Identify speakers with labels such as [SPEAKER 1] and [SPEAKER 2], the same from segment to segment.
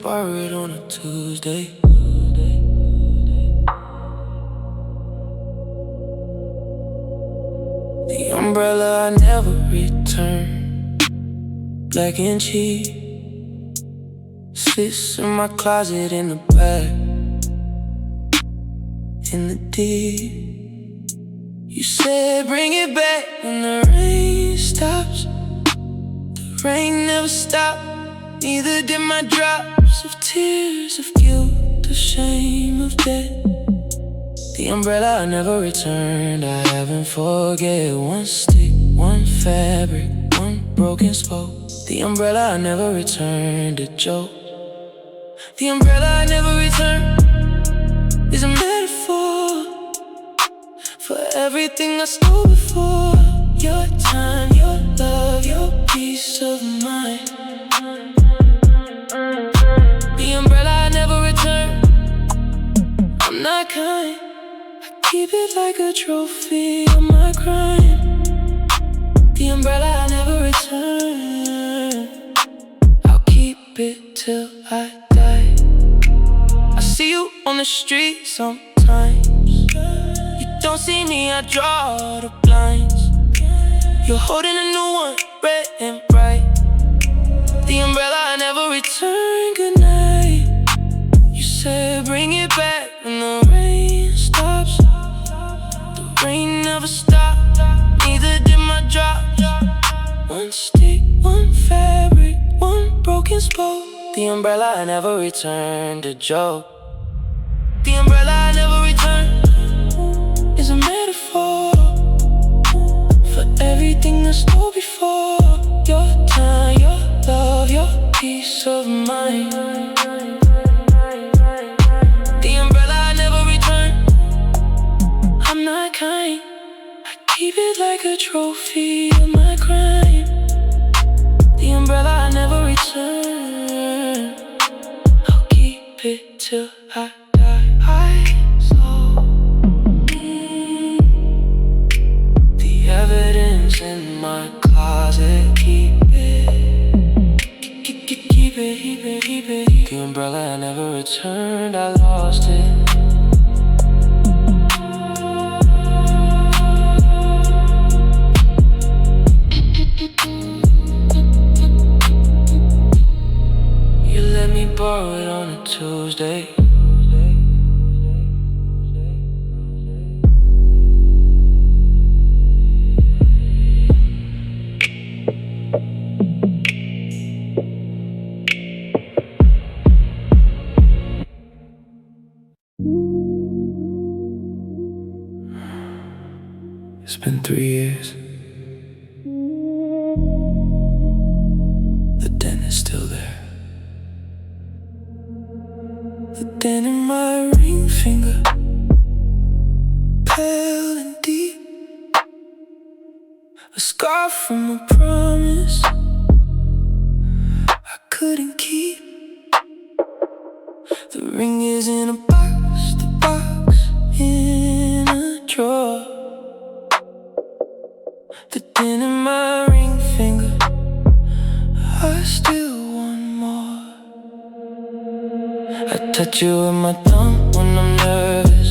[SPEAKER 1] borrow it on a Tuesday. The umbrella I never return, black and cheap, sits in my closet in the back, in the deep. You said bring it back when the rain stops. The rain never stopped, neither did my drops of tears, of guilt, of shame, of debt. The umbrella I never returned, I haven't forget. One stick, one fabric, one broken spoke. The umbrella I never returned, a joke. The umbrella I never returned is a metaphor for everything I stole before. Your time, your love, your peace of mind. The umbrella I never returned, I'm not kind. I keep it like a trophy of my crime. The umbrella I never return, I'll keep it till I die. I see you on the street sometimes. You don't see me, I draw the blinds. You're holding a new one, red and bright. The umbrella I never returned, good night. You said bring it back when the rain stops. The rain never stopped, neither did my drops. One stick, one fabric, one broken spoke. The umbrella I never returned, a joke. The umbrella I never returned is a metaphor for everything I stole before. Your time, your love, your peace of mind. The umbrella I never returned, I'm not kind. I keep it like a trophy of my crime. The umbrella I never return, I'll keep it till I die. I saw the evidence in my closet. Keep it, keep it, keep it. The umbrella I never returned, I lost it. You let me borrow it on a Tuesday. It's been 3 years. The dent is still there. The dent in my ring finger, pale and deep. A scar from a promise I couldn't keep. The ring is in a box, the box in a drawer. The dent in my ring finger, I still want more. I touch you with my thumb when I'm nervous.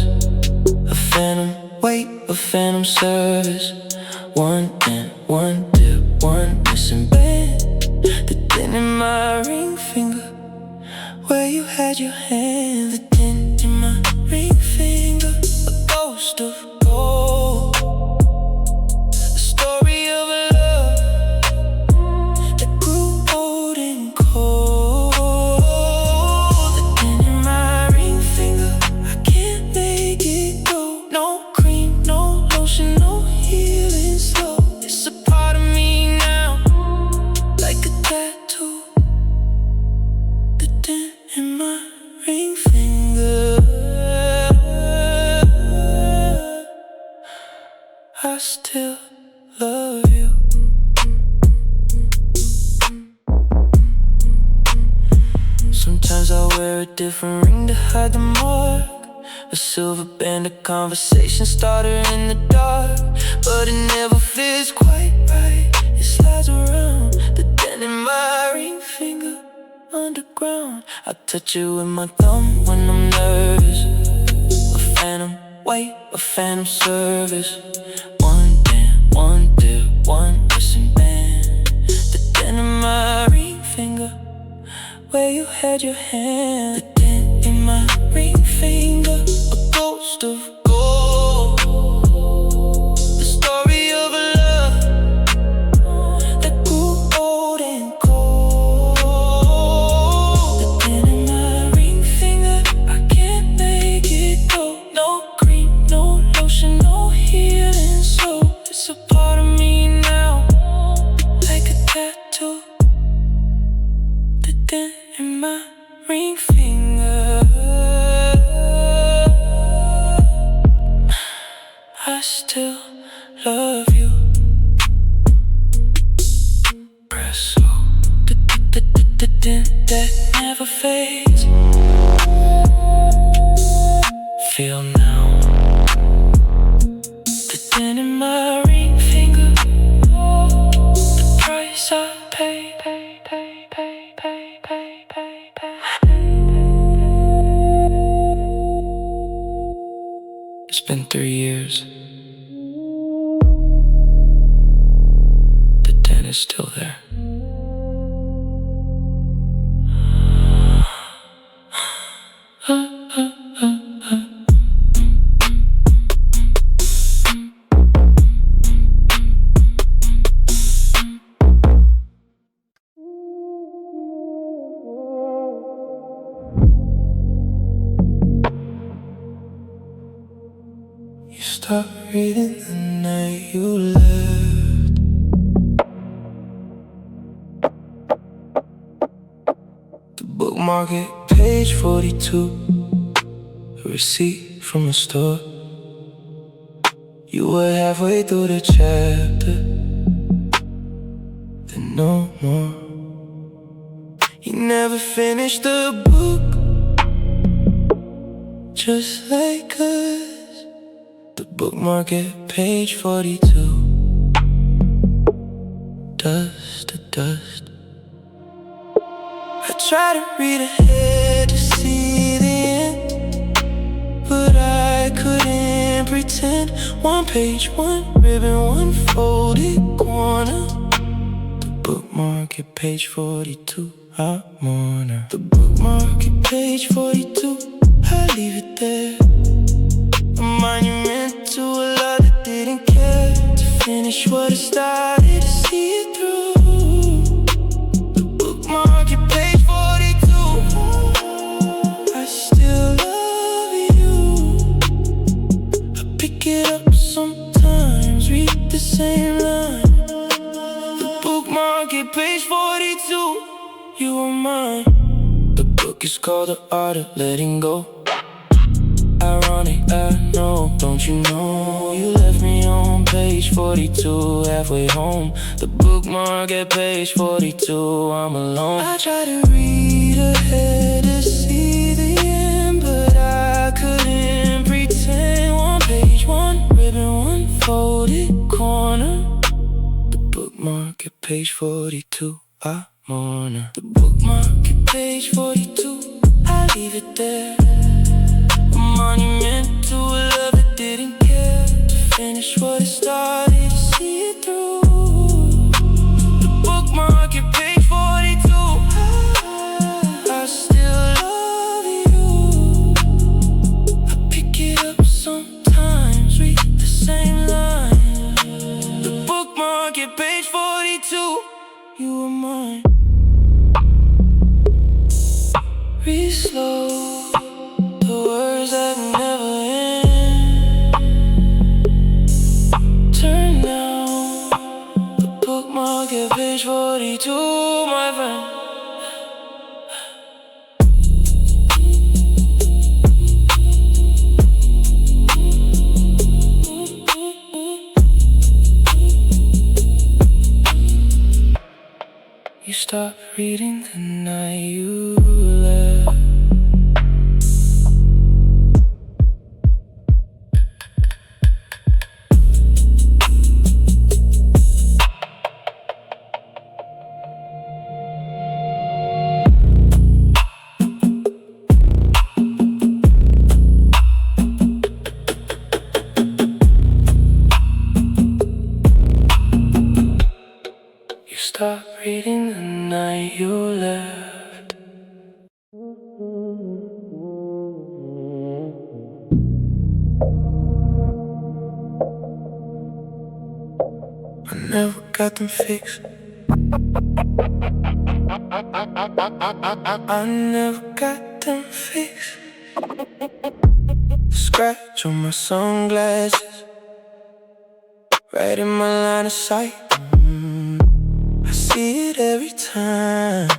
[SPEAKER 1] A phantom weight, a phantom service. One dent, one dip, one missing band. The dent in my ring finger, where you had your hand. The dent in my ring finger, a ghost of gold. A story of a love that grew old and cold. The dent in my ring finger, I can't make it go. No cream, no lotion, no healing slow. It's a part of me now, like a tattoo. The dent in my ring finger, I still love you. Sometimes I wear a different ring to hide the mark. A silver band, a conversation starter in the dark. But it never feels quite right, it slides around. The dent in my ring finger, underground. I touch it with my thumb when I'm nervous. A phantom wait, a phantom service. One dance, one dip, one missing band. The dent in my ring finger, where you had your hand. The dent in my ring finger, a ghost of gold. The story of a love that grew old and cold. The dent in my ring finger, I can't make it go. No cream, no lotion, no healing soap. It's a part of me now, like a tattoo. The dent in my ring finger, I still love you. Press slow, the dent that never fades. Feel now, the dent in my ring finger, the price I paid. It's been 3 years. The dent is still there. You stopped reading the night you left. The bookmark at page 42, a receipt from a store. You were halfway through the chapter, then no more. You never finished the book, just like us. The bookmark at page 42, dust to dust. I try to read ahead to see the end, but I couldn't pretend. One page, one ribbon, one folded corner. The bookmark at page 42, I mourn her. The bookmark at page 42, I leave it there. A monument to a love that didn't care to finish what it started, to see it through. The bookmark at page 42, I still love you. I pick it up sometimes, read the same line. The bookmark at page 42, you are mine. The book is called The Art of Letting Go. Ironic, I know, don't you know? You left me on page 42, halfway home. The bookmark at page 42, I'm alone. I try to read ahead to see the end, but I couldn't pretend. One page, one ribbon, one folded corner. The bookmark at page 42, I mourn her. The bookmark at page 42, I leave it there. Monument to a love that didn't care to finish what it started, to see it through. The bookmark at page 42, I still love you. I pick it up sometimes, read the same line. The bookmark at page 42, you are mine. Read slow, the words that never end. Turn now, the bookmark at page 42, my friend. You stopped reading the night you left. stop reading the night you left. I never got them fixed. I never got them fixed. Scratch on my sunglasses, right in my line of sight. I see it every time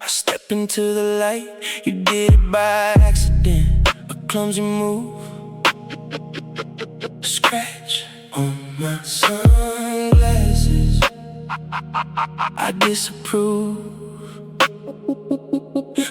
[SPEAKER 1] I step into the light. You did it by accident, a clumsy move. Scratch on my sunglasses, I disapprove.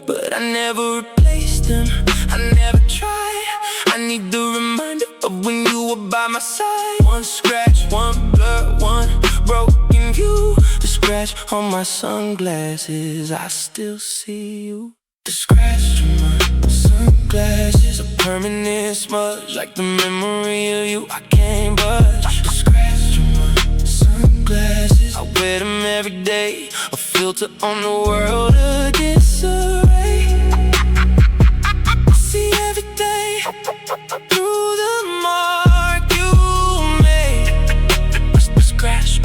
[SPEAKER 1] But I never replaced them, I never tried. I need the reminder of when you were by my side. One scratch, one blur, one broken view. The scratch on my sunglasses, I still see you. The scratch on my sunglasses, a permanent smudge, like the memory of you I can't budge. The scratch on my sunglasses, I wear them every day, a filter on the world of disarray. I see everything through the mark you made. The scratch,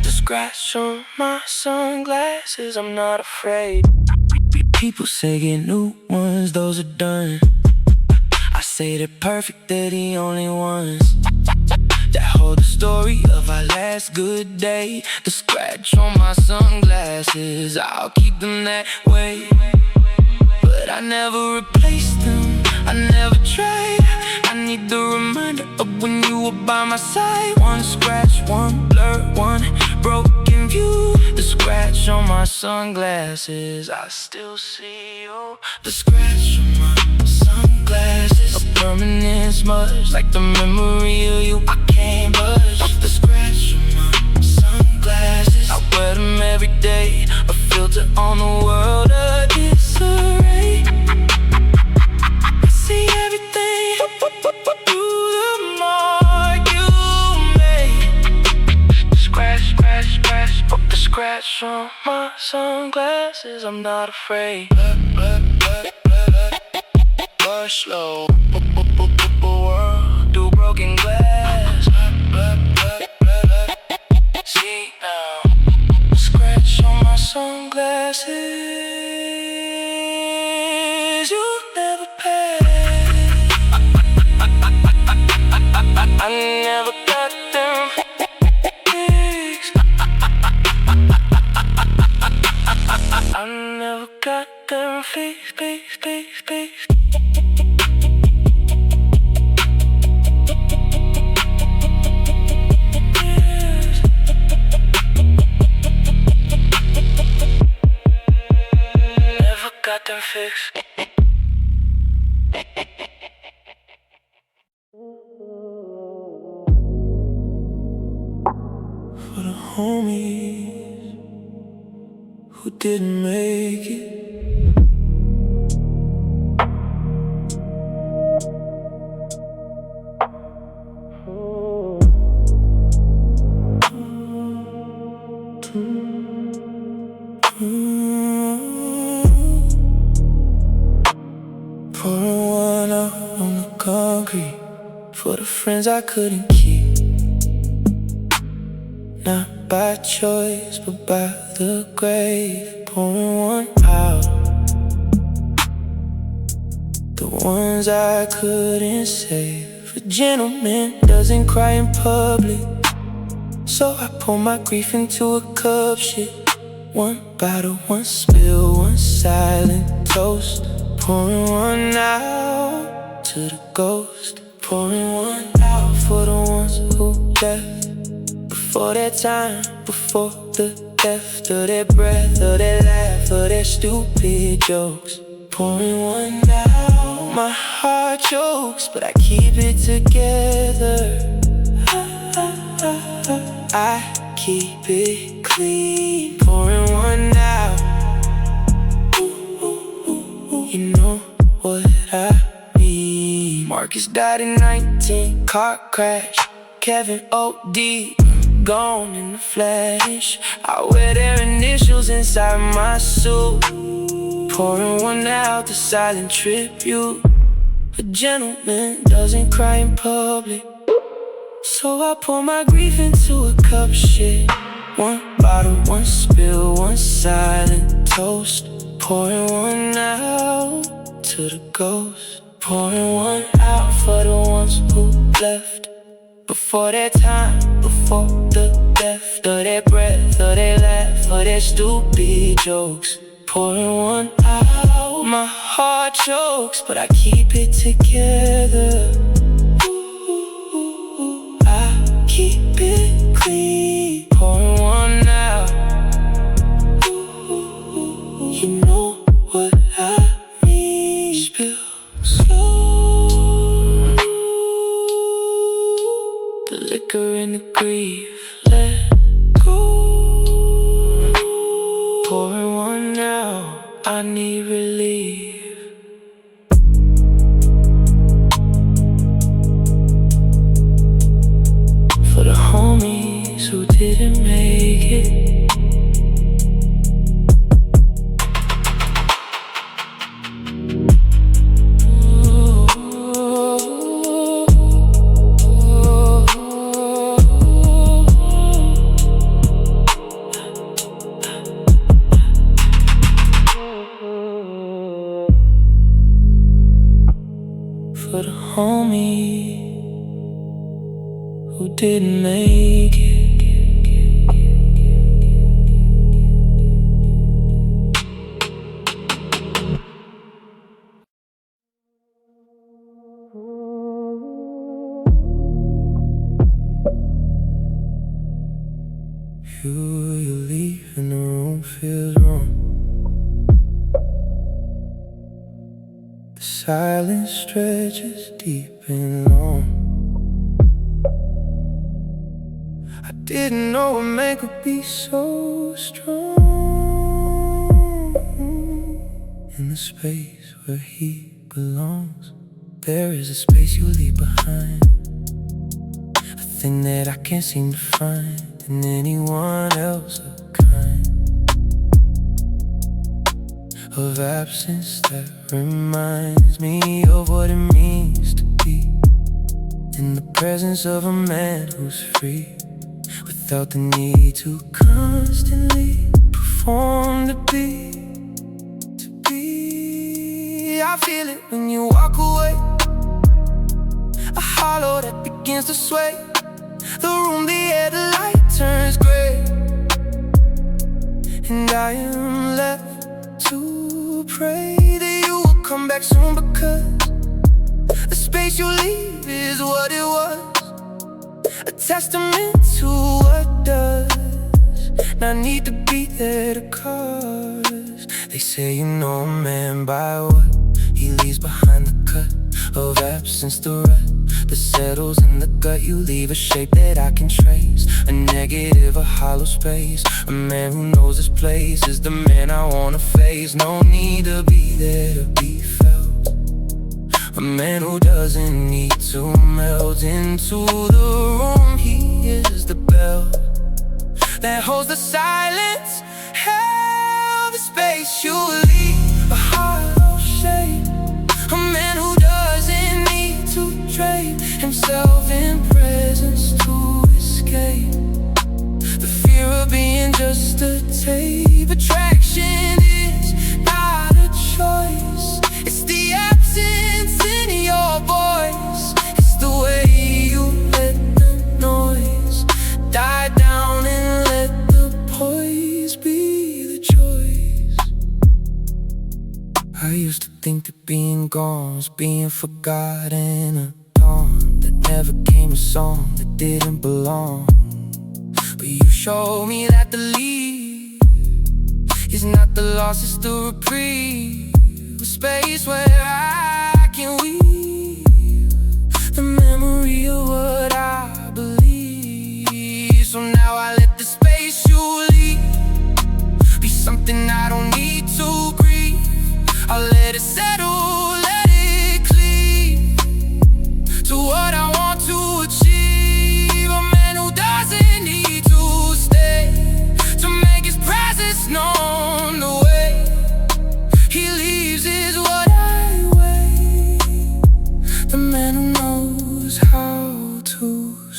[SPEAKER 1] the scratch on my sunglasses, I'm not afraid. People say get new ones, those are done. I say they're perfect, they're the only ones that hold the story of our last good day. The scratch on my sunglasses, I'll keep them that way. But I never replaced them, I never tried. I need the reminder of when you were by my side. One scratch, one blur, one broken view. The scratch on my sunglasses, I still see you. The scratch on my sunglasses, a permanent smudge, like the memory of you I can't budge. The scratch on my sunglasses, I wear them every day, a filter on the world of disarray. I see everything through the mark you made. Scratch, scratch, scratch, the scratch on my sunglasses, I'm not afraid. Push slow, world through broken glass. See now, scratch on my sunglasses, you never pass. I never got them fixed. I never got them fixed. Got them fixed. For the homies who didn't make it, pouring one out on the concrete for the friends I couldn't keep. Not by choice, but by the grave. Pouring one out, the ones I couldn't save. A gentleman doesn't cry in public, so I pour my grief into a cup. Shit, one bottle, one spill, one silent toast. Pouring one out to the ghost. Pouring one out for the ones who left before their time, before the theft of their breath, of their laugh, of their stupid jokes. Pouring one out, my heart chokes, but I keep it together. I keep it clean. Pouring one out, you know what I mean. Marcus died in 19, car crash. Kevin OD, gone in the flesh. I wear their initials inside my suit, pouring one out, the silent tribute. A gentleman doesn't cry in public, so I pour my grief into a cup, shit. One bottle, one spill, one silent toast. Pouring one out to the ghost. Pouring one out for the ones who left before their time, before the death of their breath, or their laugh, or their stupid jokes. Pouring one out, my heart chokes, but I keep it together. Ooh, I keep it clean. Pouring one out. Ooh, you know what I mean. Spill slow, the liquor and the grief, let go. Pouring one out, I need relief. For the homies who didn't make it. For the homie who didn't make it. You leave and the room feels wrong. The silence stretches deep and long. I didn't know a man could be so strong. In the space where he belongs, there is a space you leave behind, a thing that I can't seem to find in anyone else, a kind of absence that reminds me of what it means to be in the presence of a man who's free, without the need to constantly perform to be. I feel it when you walk away, a hollow that begins to sway. The room, the air, the light turns gray, and I am left to pray that you will come back soon, because the space you leave is what it was, a testament to what does not need to be there to cause. They say you know a man by what he leaves behind, the cut of absence, the rut that settles in the gut. You leave a shape that I can trace, a negative, a hollow space. A man who knows his place is the man I wanna face. No need to be there to be felt, a man who doesn't need to melt into the room. He is the bell that holds the silence, held the space you leave, a hollow shape. A man who doesn't need to trade himself in presence to escape the fear of being just a tape. Attraction is not a choice, it's the absence in your voice. It's the way you let the noise die down and let the poise be the choice. I used to think that being gone was being forgotten, a dawn that never came, a song that didn't belong. But you showed me that the leave is not the loss, it's the reprieve, a space where I can weave the memory of what I believe. So now I let the space you leave be something I don't need to grieve. I'll let it settle, let it cleave to what I want to achieve. A man who doesn't need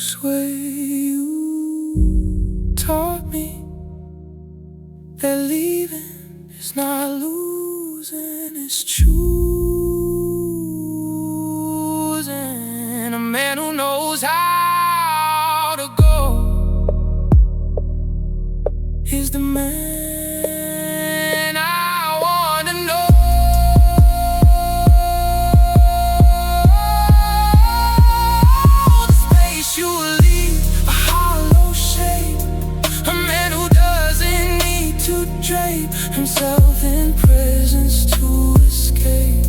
[SPEAKER 1] swear you taught me that leaving is not losing, it's choosing. A man who knows how to go is the man I wanna know. The space you will leave a hollow shape, a man who doesn't need to drape himself in presence to escape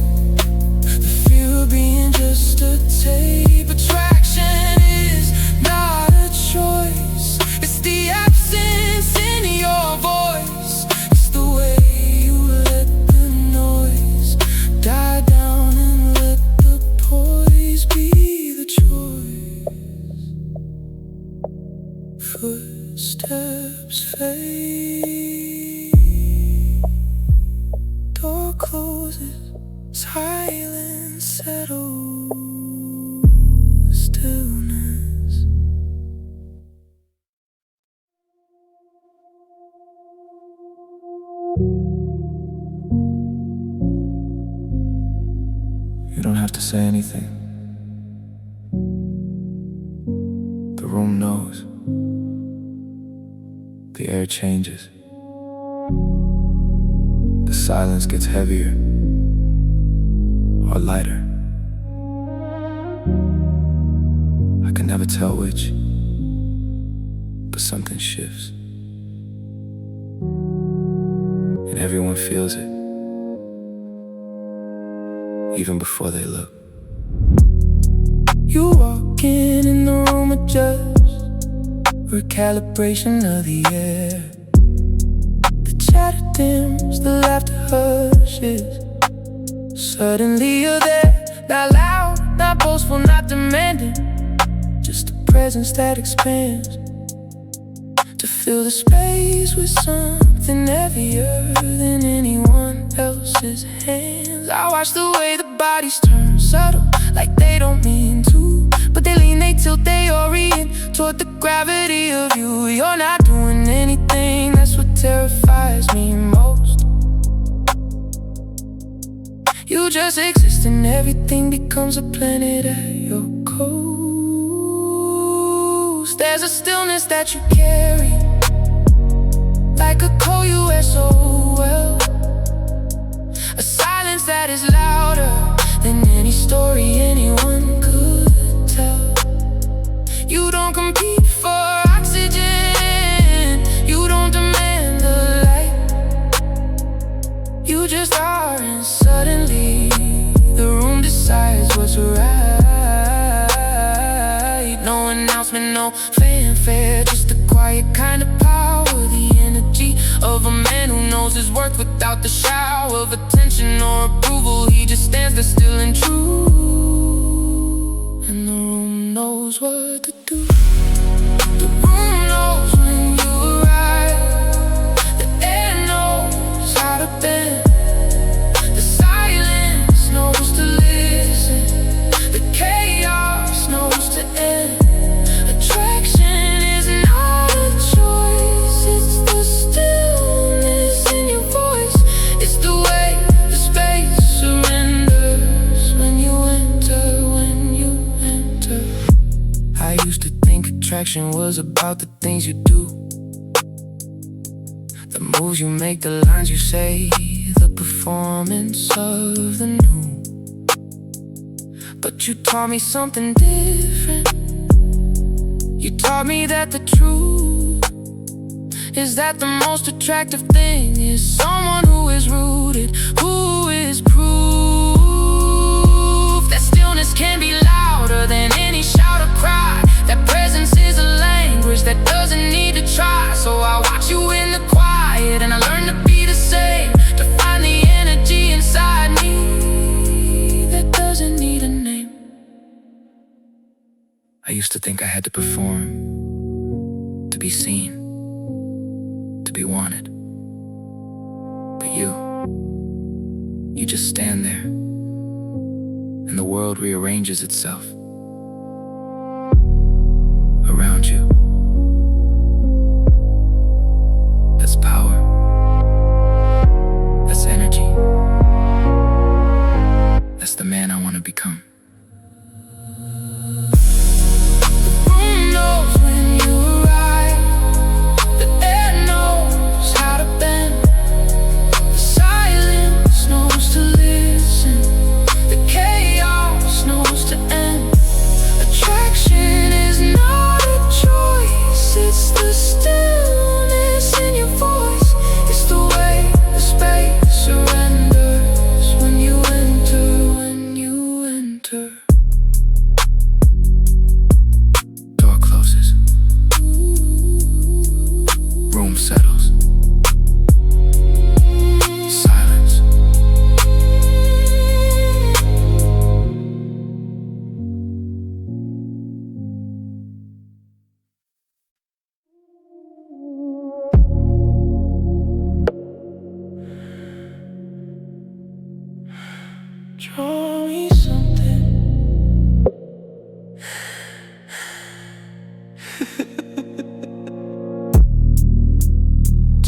[SPEAKER 1] the fear of being just a tape. Attraction is not a choice, it's the absence in your voice. It's the way you let the noise die down and let the poise be the choice. Footsteps fade, door closes, silence settles, stillness. You don't have to say anything. The room knows. The air changes. The silence gets heavier or lighter. I can never tell which, but something shifts. And everyone feels it, even before they look. You walk in the room, adjust recalibration of the air. The chatter dims, the laughter hushes. Suddenly you're there, not loud, not boastful, not demanding, just a presence that expands to fill the space with something heavier than anyone else's hands. I watch the way the bodies turn, subtle, like they don't mean to, but they lean, they tilt, they orient toward the gravity of you. You're not doing anything, that's what terrifies me most. You just exist and everything becomes a planet at your coast. There's a stillness that you carry, like a cold you wear so well. A silence that is louder than any story anyone could tell. You don't compete for oxygen, you don't demand the light. You just are, and suddenly the room decides what's right. No announcement, no fanfare, just a quiet kind of power. The energy of a man who knows his worth without the shower of attention or approval. He just stands there still and true, and the room knows what to do. The room knows when you arrive. The air knows how to bend. The silence knows to listen. The chaos knows to end. Attraction is not a choice, it's the stillness in your voice. It's the way the space surrenders when you enter, I used to think attraction was about the things you do, the moves you make, the lines you say, the performance of the new. But you taught me something different. You taught me that the truth is that the most attractive thing is someone who is rooted, who is proof that stillness can be louder than any shout or cry. That presence is a language that doesn't need to try. So I watch you in the quiet and I learn to be the same, to find the energy inside me that doesn't need a name. I used to think I had to perform, to be seen, to be wanted. But you just stand there, and the world rearranges itself.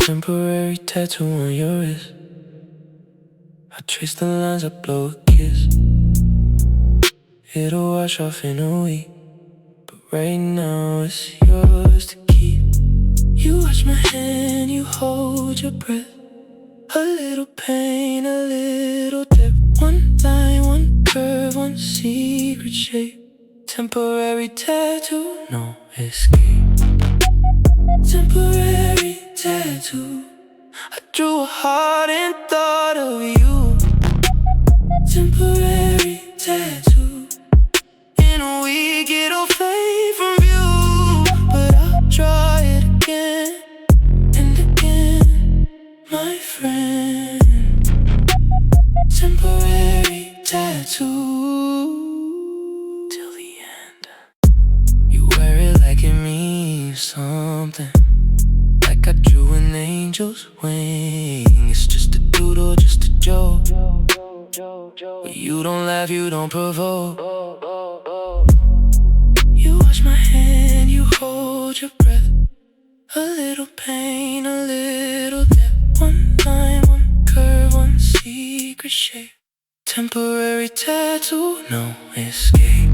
[SPEAKER 1] Temporary tattoo on your wrist. I trace the lines, I blow a kiss. It'll wash off in a week, but right now it's yours to keep. You watch my hand, you hold your breath. A little pain, a little depth. One line, one curve, one secret shape. Temporary tattoo, no escape. Temporary tattoo. I drew a heart and thought of you. Temporary tattoo. In a week it'll fade from view, but I'll draw it again and again, my friend. Temporary tattoo till the end. You wear it like it means something, like I drew an angel's wing. It's just a doodle, just a joke, but you don't laugh, you don't provoke. You watch my hand, you hold your breath. A little pain, a little depth. One line, one curve, one secret shape. Temporary tattoo, no escape.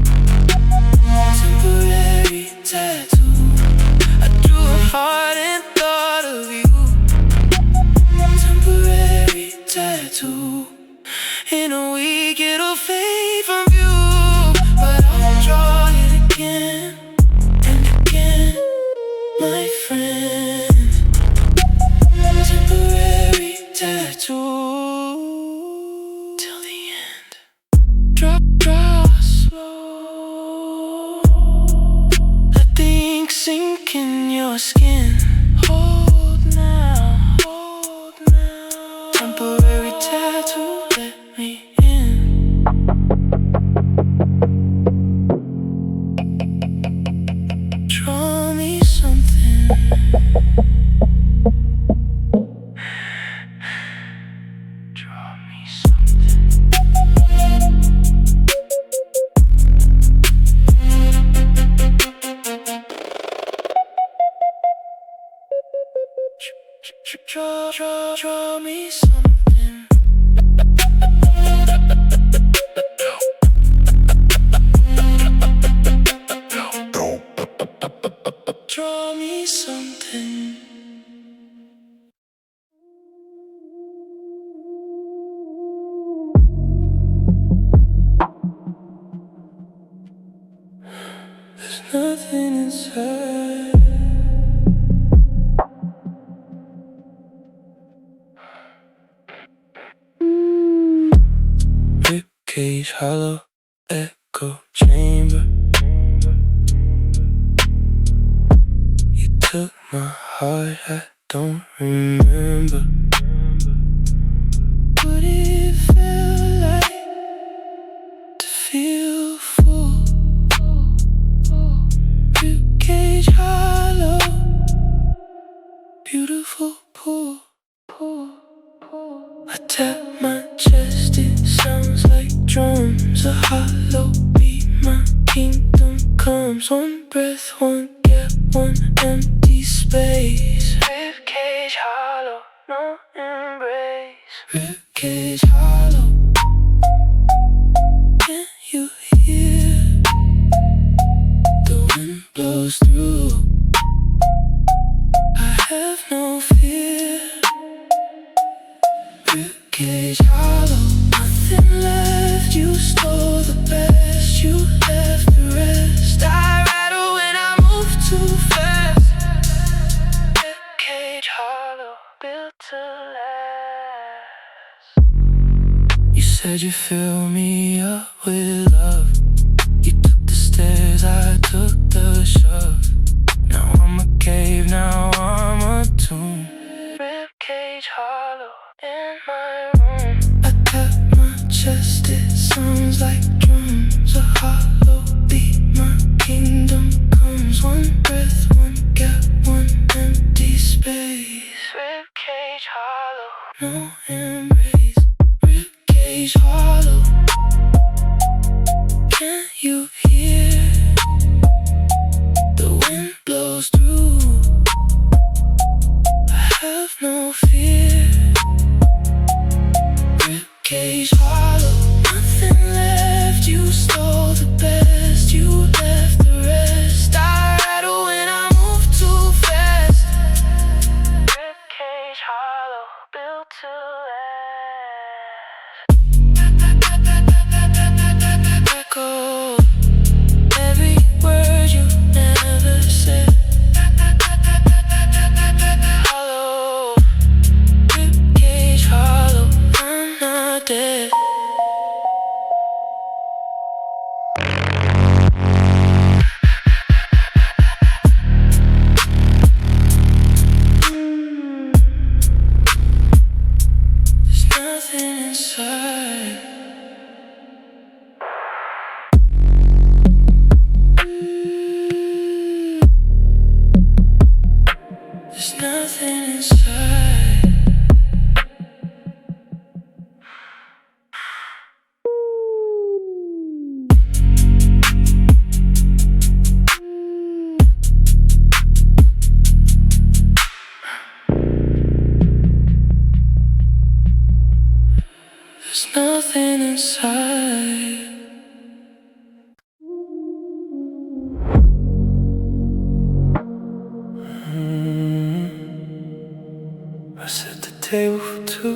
[SPEAKER 1] Temporary tattoo. I drew a heart and thought of you. Temporary tattoo. In a week it'll fade from view, but I'll draw it again and again, my friend. Temporary tattoo till the end. Draw slow. Let the ink sink in your skin. Hold now, hold now. Temporary tattoo, let me in. Draw me something. Draw me something. Draw me something. Draw me something. There's nothing inside. Ribcage, hollow, echo chamber. You took my heart, I don't remember what it felt like to feel full. Ribcage, hollow, beautiful pull. I tap my chest, it sounds like drums. A hollow beat, my kingdom comes. One breath, one gap, one empty space. Ribcage hollow, no embrace. Ribcage hollow. Can you hear? The wind blows through. I have no fear. Ribcage hollow. Nothing left, you stole the best. You left the rest. I rattle when I move too fast. Ribcage hollow, built to last. You said you fill me up with love. You took the stairs, I took the shove. Now I'm a cave, now I'm a tomb. Ribcage hollow in my room. I tap my chest, it sounds like drums. A hollow beat, my kingdom comes. One breath, one gap, one empty space. Ribcage hollow, no embrace. Ribcage hollow. table for two.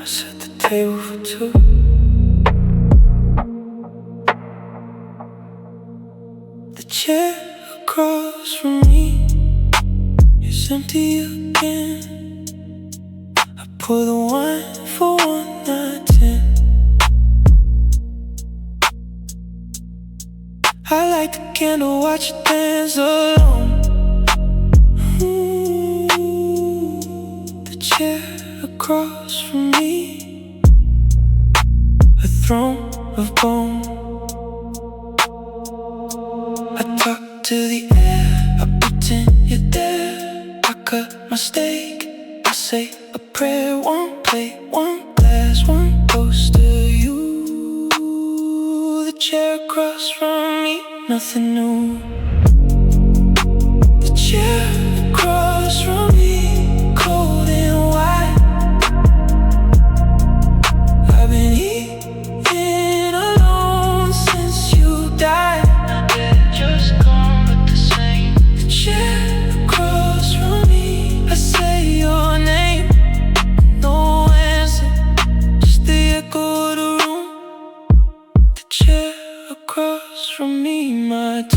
[SPEAKER 1] I set the table for two. The chair across from me is empty again. I pour the wine for one night in. I light the candle, watch you dance alone. The chair across from me, a throne of bone. I talk to the air, I pretend you're there. I cut my steak, I say a prayer. One plate, one glass, one toast to you. The chair across from me, nothing new. The chair across from me, cold and white. I've been eating alone since you died. Just gone but the same. The chair across from me, I say your name. No answer, just the echo of the room. The chair across from me, my tomb.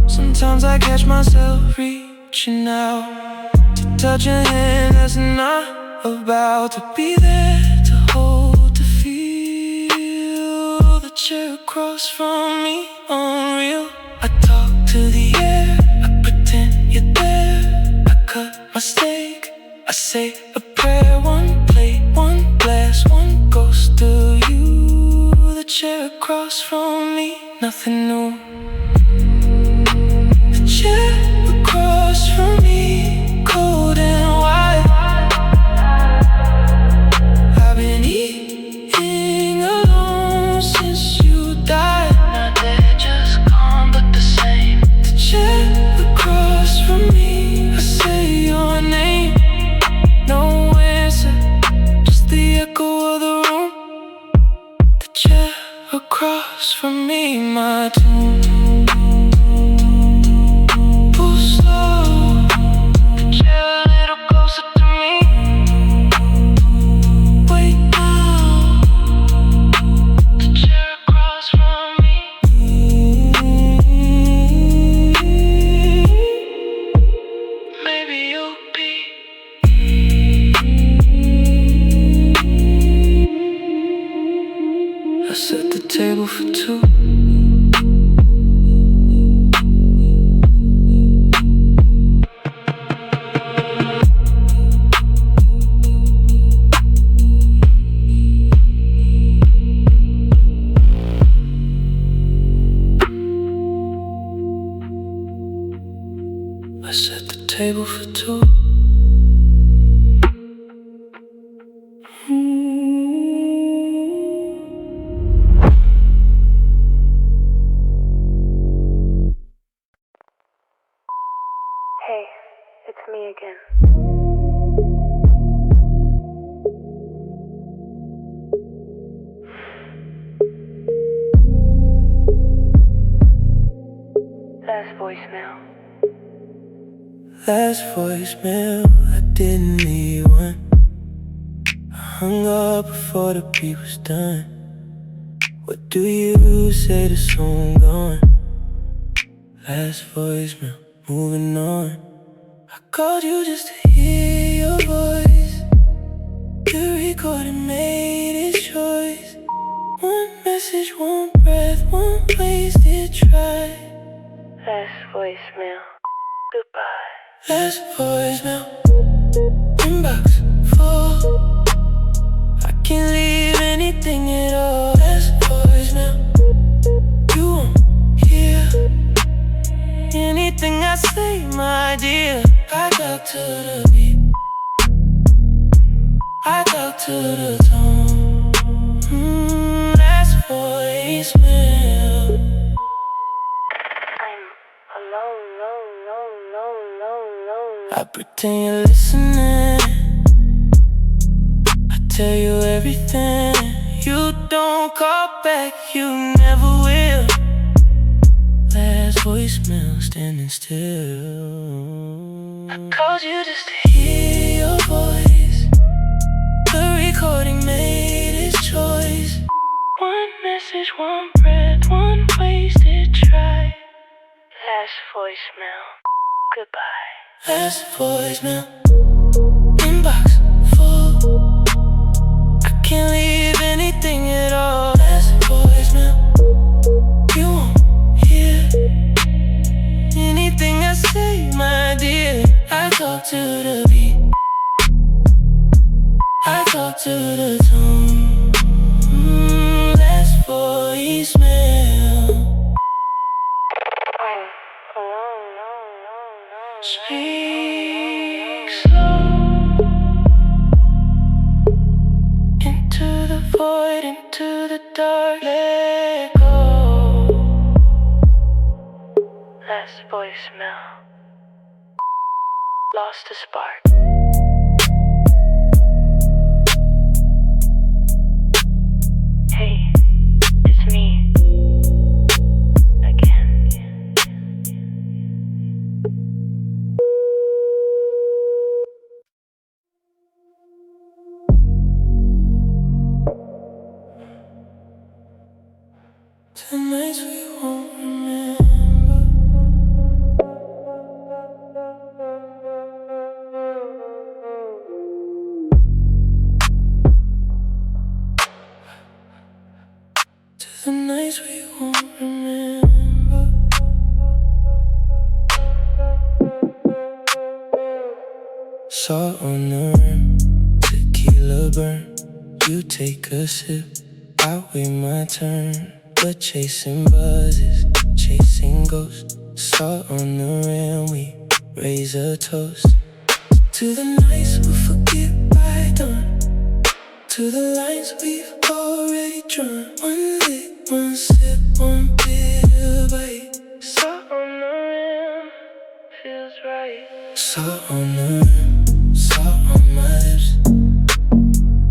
[SPEAKER 1] Sometimes I catch myself reaching out to touch a hand that's not about to be there, to hold, to feel. The chair across from me, unreal. I talk to the air, I pretend you're there. I cut my steak, I say a prayer. One plate, one glass, one ghost to you. The chair across from me, nothing new. The chair across from me, cold and white. I've been eating alone since you died. Not dead, just gone, but the same. The chair across from me, I say your name. No answer, just the echo of the room. The chair across from me, my tomb. I set the table for two. I set the table for two.
[SPEAKER 2] Hey, it's me again. Last voicemail.
[SPEAKER 1] Last voicemail, I didn't need one. I hung up before the beat was done. What do you say to someone gone? Last voicemail, moving on. I called you just to hear your voice. You recorded, made his choice. One message, one breath, one wasted try.
[SPEAKER 2] Last voicemail. Goodbye.
[SPEAKER 1] Last voicemail, inbox full. I can't leave anything at all. Last voicemail, you won't hear anything I say, my dear. I talk to the beat, I talk to the tone. Last voicemail.
[SPEAKER 2] I'm alone, alone, alone, alone.
[SPEAKER 1] pretend you're listening. I tell you everything. You don't call back, you never will. Last voicemail standing still. I called you just to hear your voice. The recording made its choice. One message, one breath, one wasted try.
[SPEAKER 2] Last voicemail. Goodbye.
[SPEAKER 1] Last voicemail. Inbox full. I can't leave anything at all. Last voicemail. You won't hear anything I say, my dear. I talk to the beat. I talk to the tone. Last voicemail. Speak slow. Into the void, into the dark. Let go.
[SPEAKER 2] Last voicemail. Lost the spark. Hey, it's me again.
[SPEAKER 1] Tonight's we won't remember. To the nights we won't remember. Salt on the rim, tequila burn. You take a sip, I wait my turn. But chasing buzzes, chasing ghosts. Salt on the rim, we raise a toast. To the nights we'll forget by dawn. To the lines we've already drawn. One lick, one sip, one bitter bite. Salt on the rim, feels right. Salt on the rim, salt on my lips.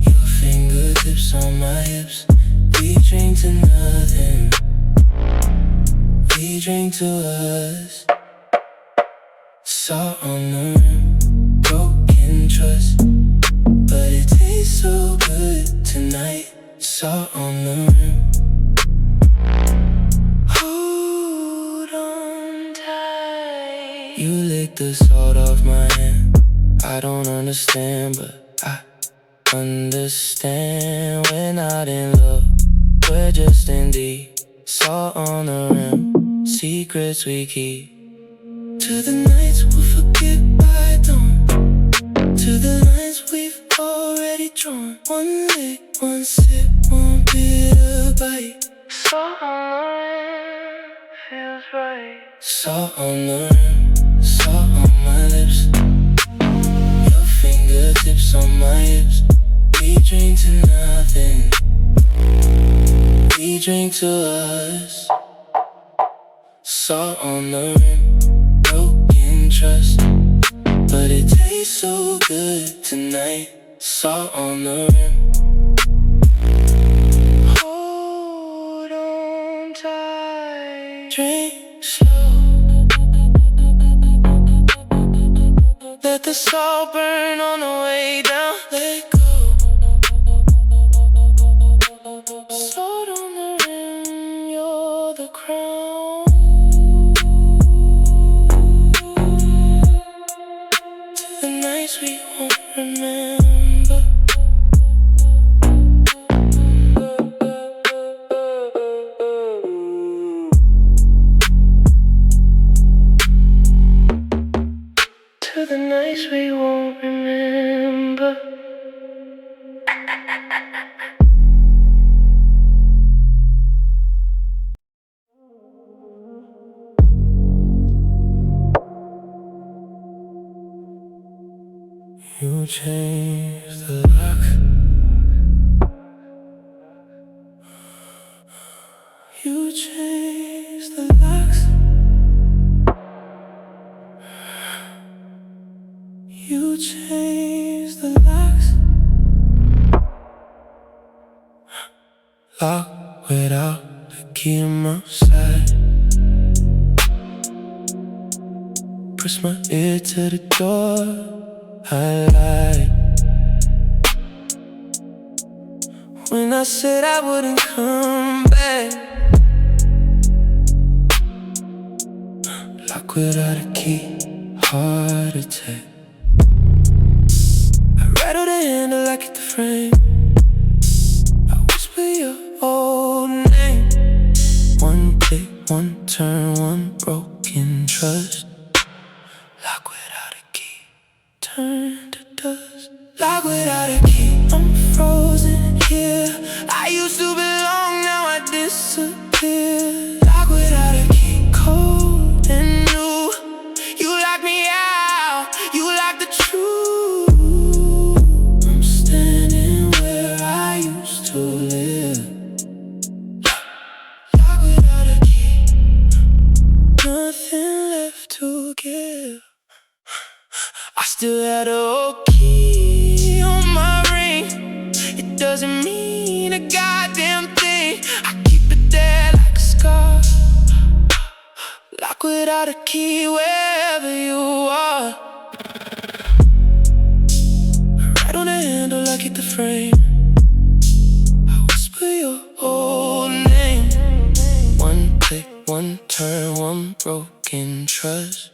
[SPEAKER 1] Your fingertips on my hips. We drink to nothing. We drink to us. Salt on the rim, broken trust. But it tastes so good tonight. Salt on the rim. Hold on tight. You lick the salt off my hand. I don't understand, but I understand. We're not in love, we're just in deep. Salt on the rim, secrets we keep. To the nights we'll forget by dawn. To the lines we've already drawn. One lick, one sip, one bitter bite. Salt on the rim, feels right. Salt on the rim, salt on my lips. Your fingertips on my hips. We drink to nothing. We drink to us. Salt on the rim, broken trust. But it tastes so good tonight. Salt on the rim. Hold on tight. Drink slow. Let the salt burn on the way down. Let go. Salt on the rim, you're the crown. To the nights we won't remember. To the nights we won't remember. You changed the lock. You changed the locks. the key in my side. Press my ear to the door. I lied when I said I wouldn't come back. Lock without a key, heart attack. I rattle the handle, I keep the frame. I whisper your old name. One click, one turn, one broken trust. Lock without a key, turn to dust. Lock without a key, I'm frozen here. I used to belong, now I disappear. Lock without a key, cold and new. You lock me out, you lock the truth. I'm standing where I used to live. Lock without a key, nothing left to give. I still had a old key on my ring. It doesn't mean a goddamn thing. I keep it there like a scar. Lock without a key wherever you are. Right on the handle, I keep the frame. I whisper your old name. One click, one turn, one broken trust.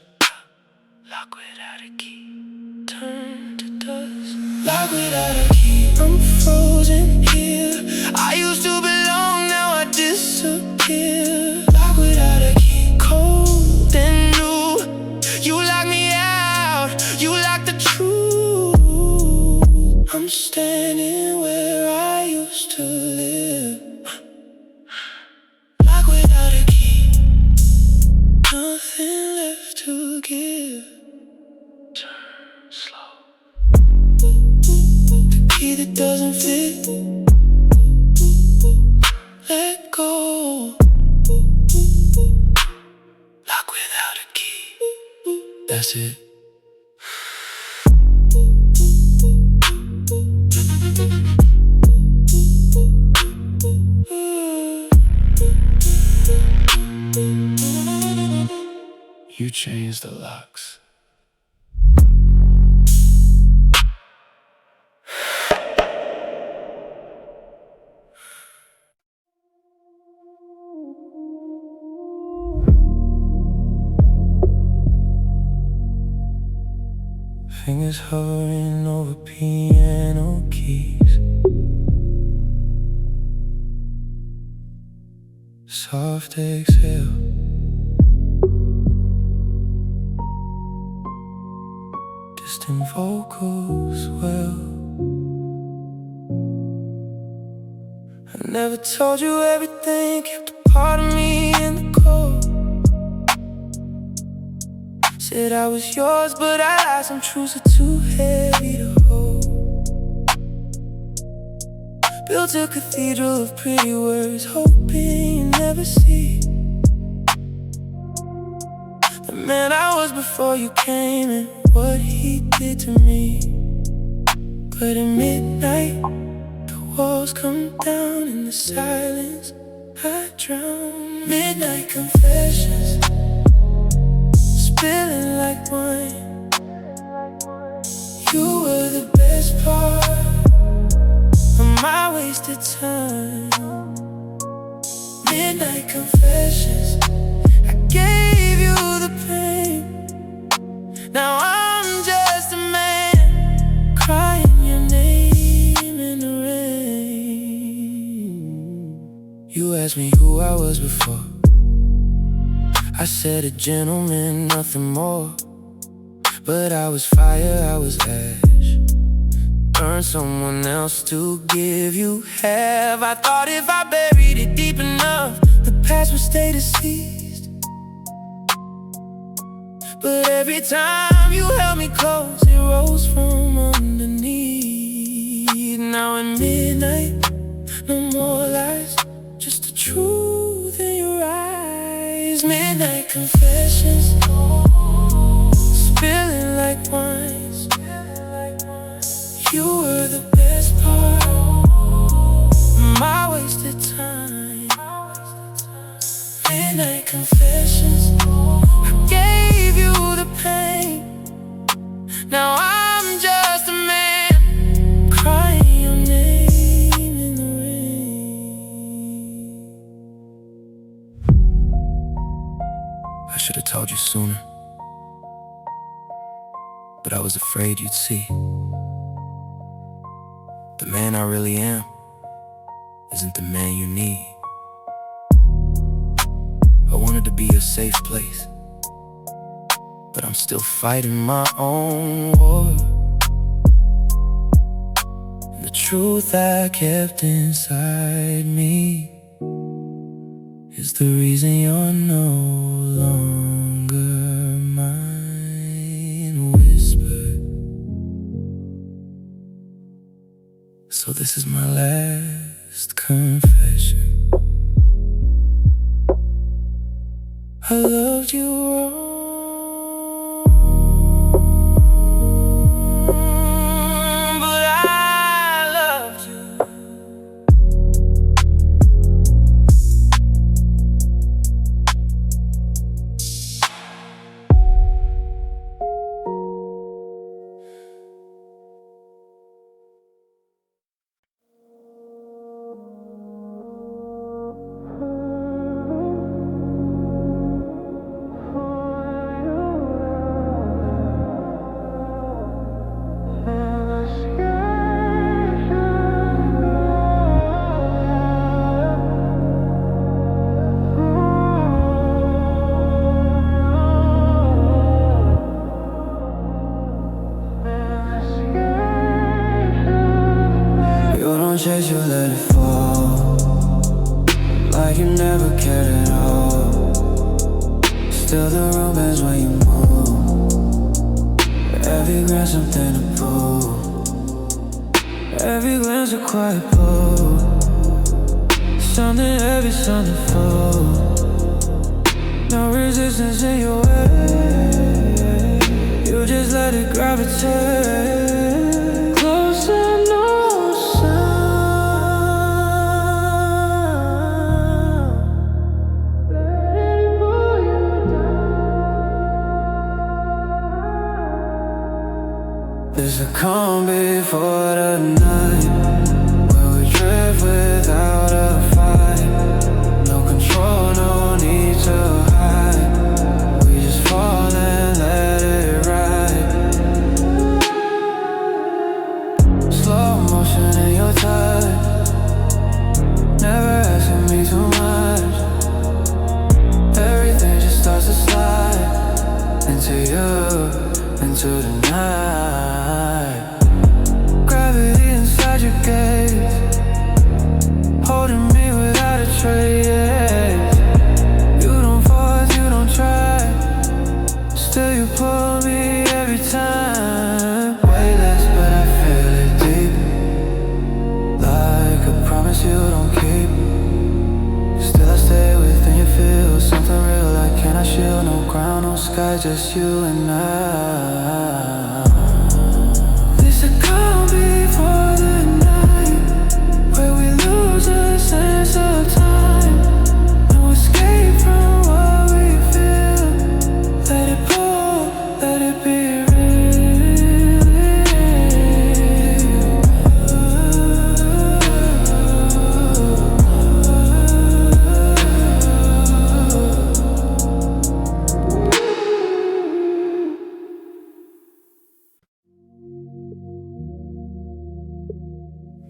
[SPEAKER 1] Lock without a key, turn to dust. Lock without a key, I'm frozen here. I used to belong, now I disappear. Lock without a key, cold and new. You lock me out, you lock the truth. I'm standing where I used to live. Lock without a key, nothing left to give. Turn slow. The key that doesn't fit, let go. Lock without a key, that's it. You changed the locks. Fingers hovering over piano keys. Soft exhale. Distant vocals well. I never told you everything, kept a part of me in the cold. Said I was yours, but I lied, some truths are too heavy to hold. Built a cathedral of pretty words, hoping you never see the man I was before you came and what he did to me. But at midnight, the walls come down in the silence I drown. Midnight confessions, spilling like wine. You were the best part of my wasted time. Midnight confessions, I gave you the pain. Now I'm just a man crying your name in the rain. You asked me who I was before. I said a gentleman, nothing more. But I was fire, I was ash. Earned someone else to give you half. I thought if I buried it deep enough, the past would stay deceased. But every time you held me close, it rose from underneath. Now at midnight, no more lies, just the truth in your eyes. Midnight confessions, spilling like wine. You were the best part of my wasted time. late night confessions. I gave you the pain. Now I'm just a man crying your name in the rain. I should have told you sooner, but I was afraid you'd see. The man I really am isn't the man you need. I wanted to be a safe place, but I'm still fighting my own war. And the truth I kept inside me is the reason you're no longer mine. Whisper. So this is my last confession. I loved you wrong, but I loved you. Chase you, let it fall, like you never cared at all. Still the room bends when you move. Every glance something to prove. Every glance a quiet pull. Something heavy, something full. No resistance in your way. You just let it gravitate. Closer, no there's a calm before the night, where we drift without a fight. No control, no need to hide. We just fall and let it ride. Slow motion in your touch, never asking me too much. Everything just starts to slide into you, into the night. Gravity inside your gaze, holding me without a trace. You don't force, you don't try, still you pull me every time. Weightless, but I feel it deep, like a promise you don't keep. Still I stay within your field, something real I cannot shield. No ground, no sky, just you and I. There's a calm before the night, where we lose a sense of time. No escape from what we feel. Let it pull, let it be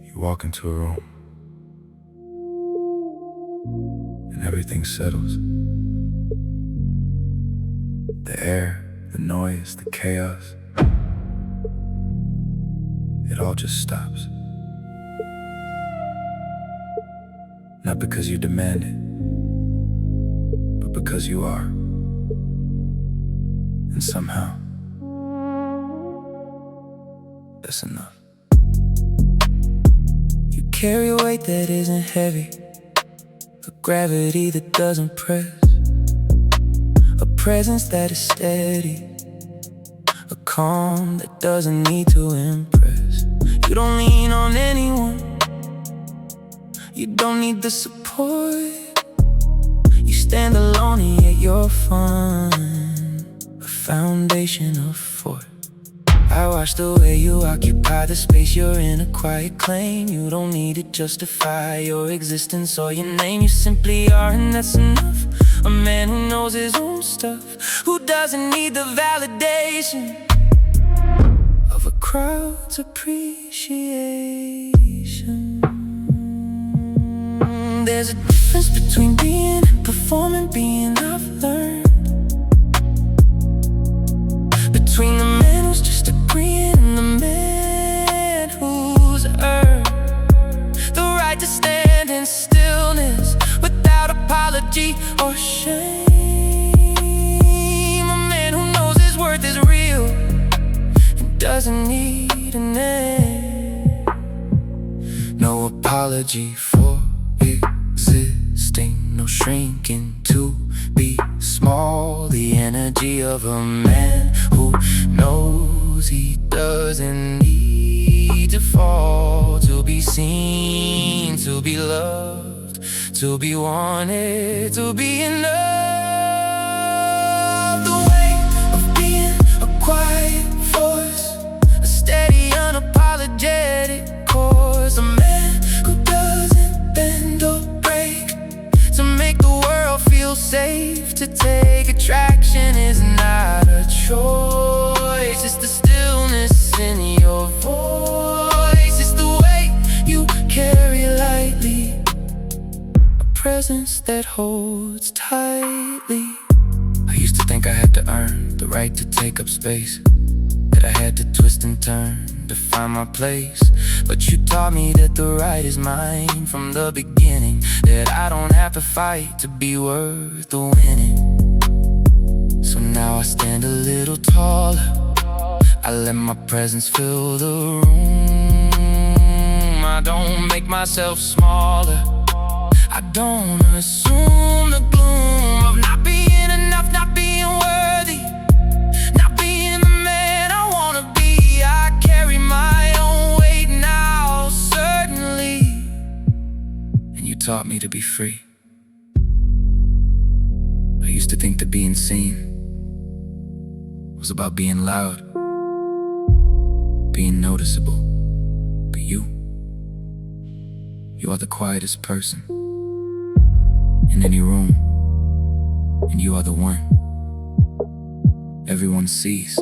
[SPEAKER 1] You walk into a room, and everything settles. The air, the noise, the chaos, it all just stops. Not because you demand it, but because you are. And somehow, that's enough. You carry a weight that isn't heavy, a gravity that doesn't press, a presence that is steady, a calm that doesn't need to impress. You don't lean on anyone, you don't need the support. You stand alone you're fun, a foundation of fort. I watch the way you occupy the space. You're in a quiet claim. You don't need to justify your existence or your name. You simply are, and that's enough. A man who knows his own stuff, who doesn't need the validation of a crowd's appreciation. There's a difference between being and performing, being I've learned. Between the man who's just agreeing and the man who's earned the right to stand in stillness without apology or shame. A man who knows his worth is real and doesn't need an end. No apology for existing, no shrinking to be small. The energy of a man who knows he doesn't need to fall to be seen, to be loved, to be wanted, to be enough. The weight of being a quiet force, a steady, unapologetic course. A man who doesn't bend or break to make the world feel safe. To take attraction is not a choice. It's the stillness in your voice. It's the way you carry lightly, a presence that holds tightly. I used to think I had to earn the right to take up space, that I had to twist and turn to find my place. But you taught me that the right is mine from the beginning, that I don't have to fight to be worth the winning. So now I stand a little taller, I let my presence fill the room. I don't make myself smaller, I don't assume the gloom of not being enough, not being worthy, not being the man I wanna be. I carry my own weight now, certainly. And you taught me to be free. I used to think that being seen was about being loud, being noticeable. But you are the quietest person in any room, and you are the one everyone sees,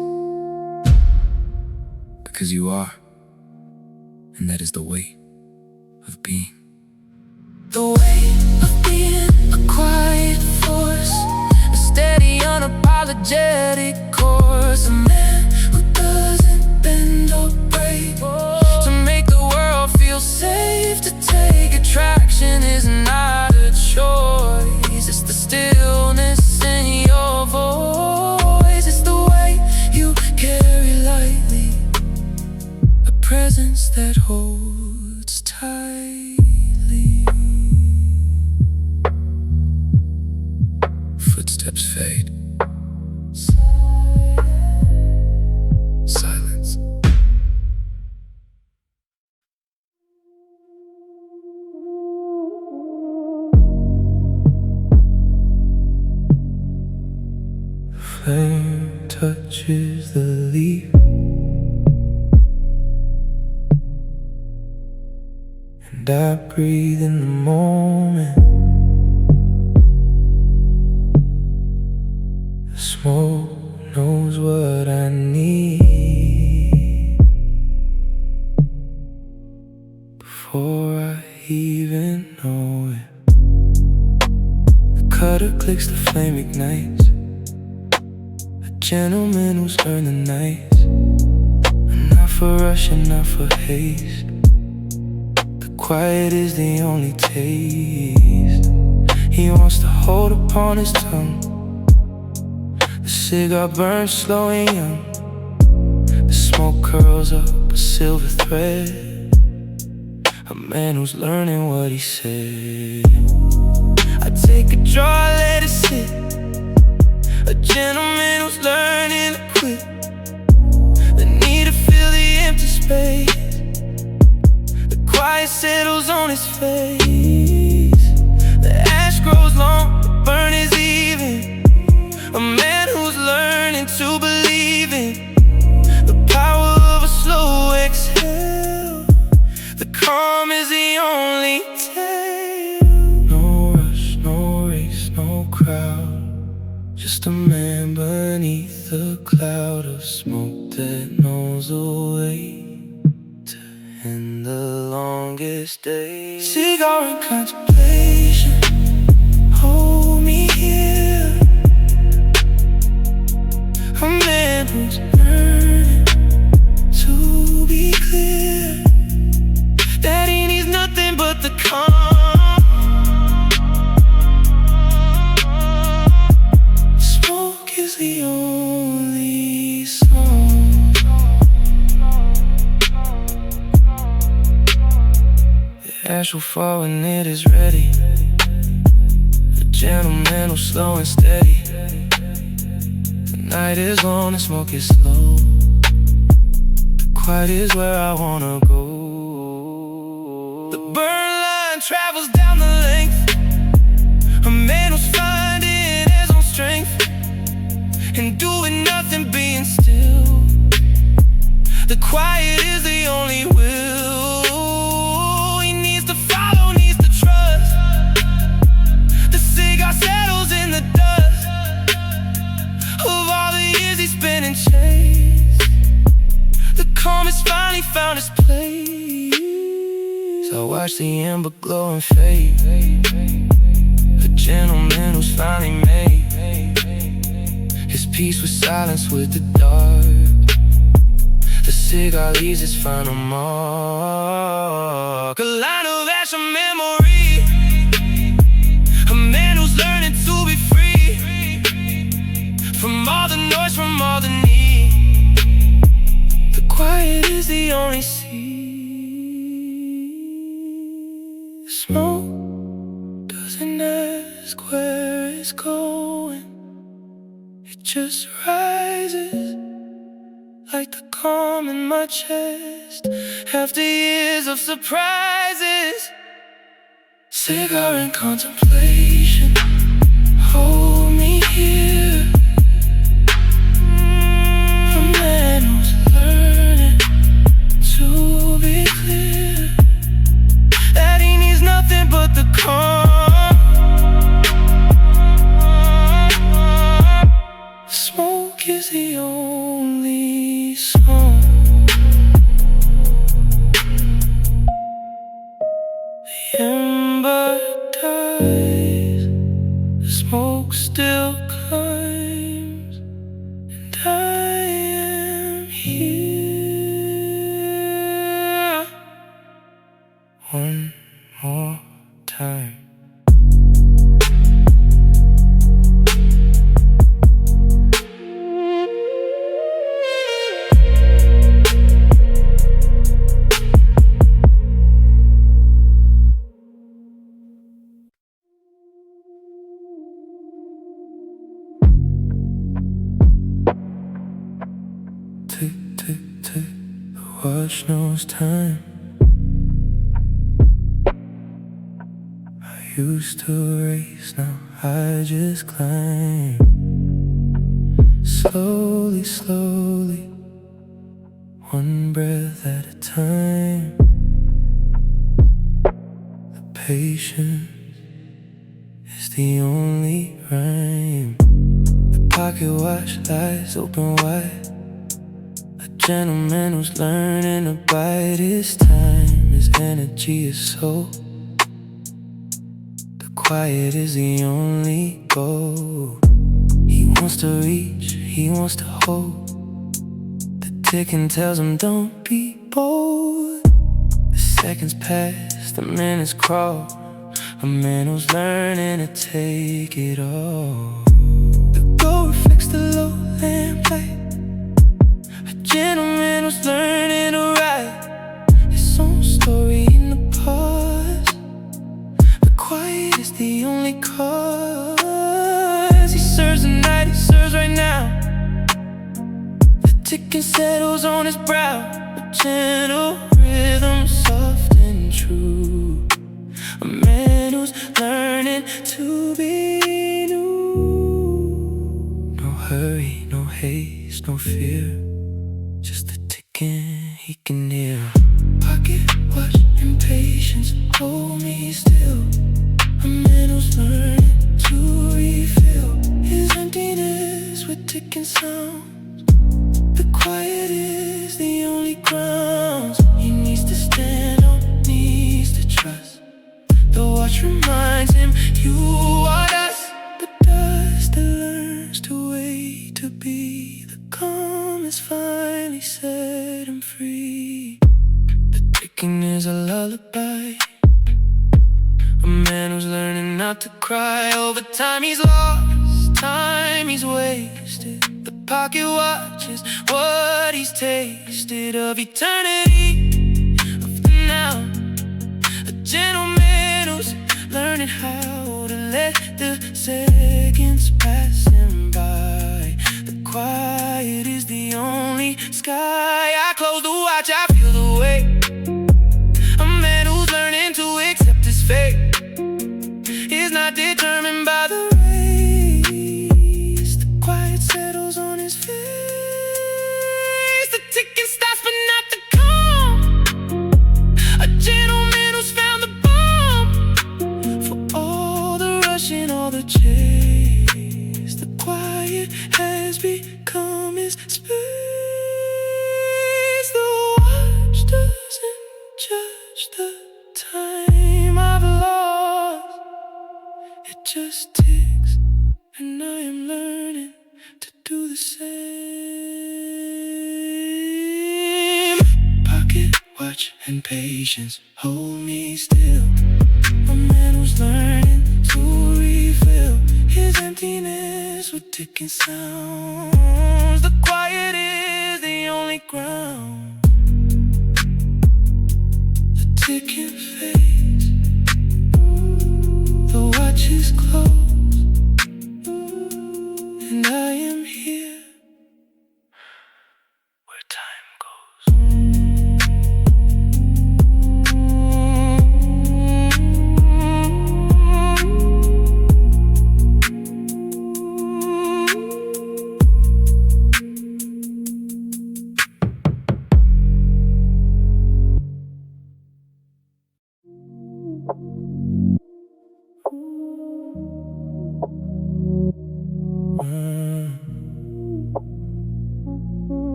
[SPEAKER 1] because you are, and that is the weight of being. The weight of being a quiet force, a steady, unapologetic course. A man who doesn't bend or break to make the world feel safe. To take attraction is not a choice. It's the stillness in your voice. It's the way you carry lightly, a presence that holds tightly. Footsteps fade. Silence. Flame touches the leaf, and I breathe in the moment. The smoke knows what I need before I even know it. The cutter clicks, the flame ignites. A gentleman who's earned the nights, and not for rush and not for haste. The quiet is the only taste. He wants to hold upon his tongue. The cigar burns slow and young. The smoke curls up a silver thread. A man who's learning what he said. I take a draw, let it sit. A gentleman who's learning to quit the need to fill the empty space. The quiet settles on his face. The ash grows long, the burn is even. crowd, just a man beneath a cloud of smoke that knows the way to end the longest day. Cigar and contemplation, hold me here. A man who's learning to be clear, that he needs nothing but the calm. Smoke is the only song. The ash will fall when it is ready. The gentleman will slow and steady. The night is long and smoke is slow. The quiet is where I wanna go. The burn line travels down the length. A man who's finding his own strength and doing nothing, being still. The quiet is the only will. He needs to follow, needs to trust. The cigar settles in the dust of all the years he spent in chase. The calm has finally found its place. I watch the ember glow and fade. A gentleman who's finally made his peace with silence, with the dark. The cigar leaves its final mark. A line of ash, a memory. A man who's learning to be free from all the noise, from all the need. The quiet is the only sea. Smoke doesn't ask where it's going. It just rises like the calm in my chest after years of surprises. Cigar and contemplation, hold me here. A man who's learning to be clear, that he needs nothing but the calm. Smoke is the only song. The ember dies, the smoke still climbs, and I am here. One more time. Tick, tick, tick, the watch knows time. I used to race, now I just climb. Slowly, slowly, one breath at a time. The patience is the only rhyme. The pocket watch lies open wide. A gentleman who's learning to bide his time. His energy is so. The quiet is the only goal. He wants to reach, he wants to hold. The ticking tells him don't be bold. The seconds pass, the minutes crawl. A man who's learning to take it all. The glow reflects the low lamplight. A gentleman who's learning to write his own story in the past. The quiet is the only cause. He serves the night, he serves right now. The ticking settles on his brow. A gentle rhythm, soft and true. A man who's learning to be new. No hurry, no haste, no fear. Just the ticking he can hear. Pocket watch, impatience, hold me still. A man who's learning to refill. ticking sound. The quiet is the only grounds. He needs to stand on, needs to trust. The watch reminds him you are dust. The dust that learns to wait to be. The calm has finally set him free. The ticking is a lullaby. A man who's learning not to cry. Over time he's lost, time he's wasted. The pocket watch is what he's tasted of eternity, of the now. A gentleman who's learning how to let the seconds pass him by. The quiet is the only sky. I close the watch, I feel the weight. A man who's learning to accept his fate is not determined by the race. The quiet settles on his face. The ticking stops but not the calm. A gentleman who's found the bomb. For all the rush and all the chase, the quiet has become his space. The watch doesn't judge the time I've lost. It just ticks, and I am learning to do the same. Pocket watch and patience hold me still. A man who's learning to refill his emptiness with ticking sounds. The quiet is the only ground. The ticking fades. The watch is closed, and I am here where time goes.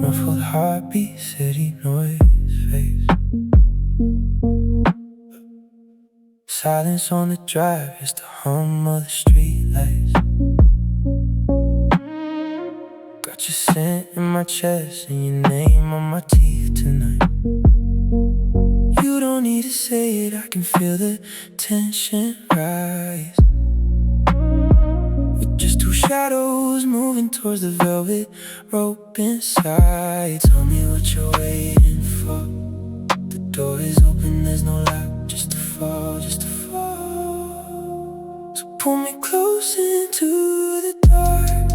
[SPEAKER 1] Muffled heartbeat, city noise fades. Silence on the drive is the hum of the streetlights. Got your scent in my chest and your name on my teeth tonight. You don't need to say it, I can feel the tension rise. Just two shadows moving towards the velvet rope inside. Tell me what you're waiting for. The door is open, there's no lock. Just a fall, just a fall. So pull me close into the dark,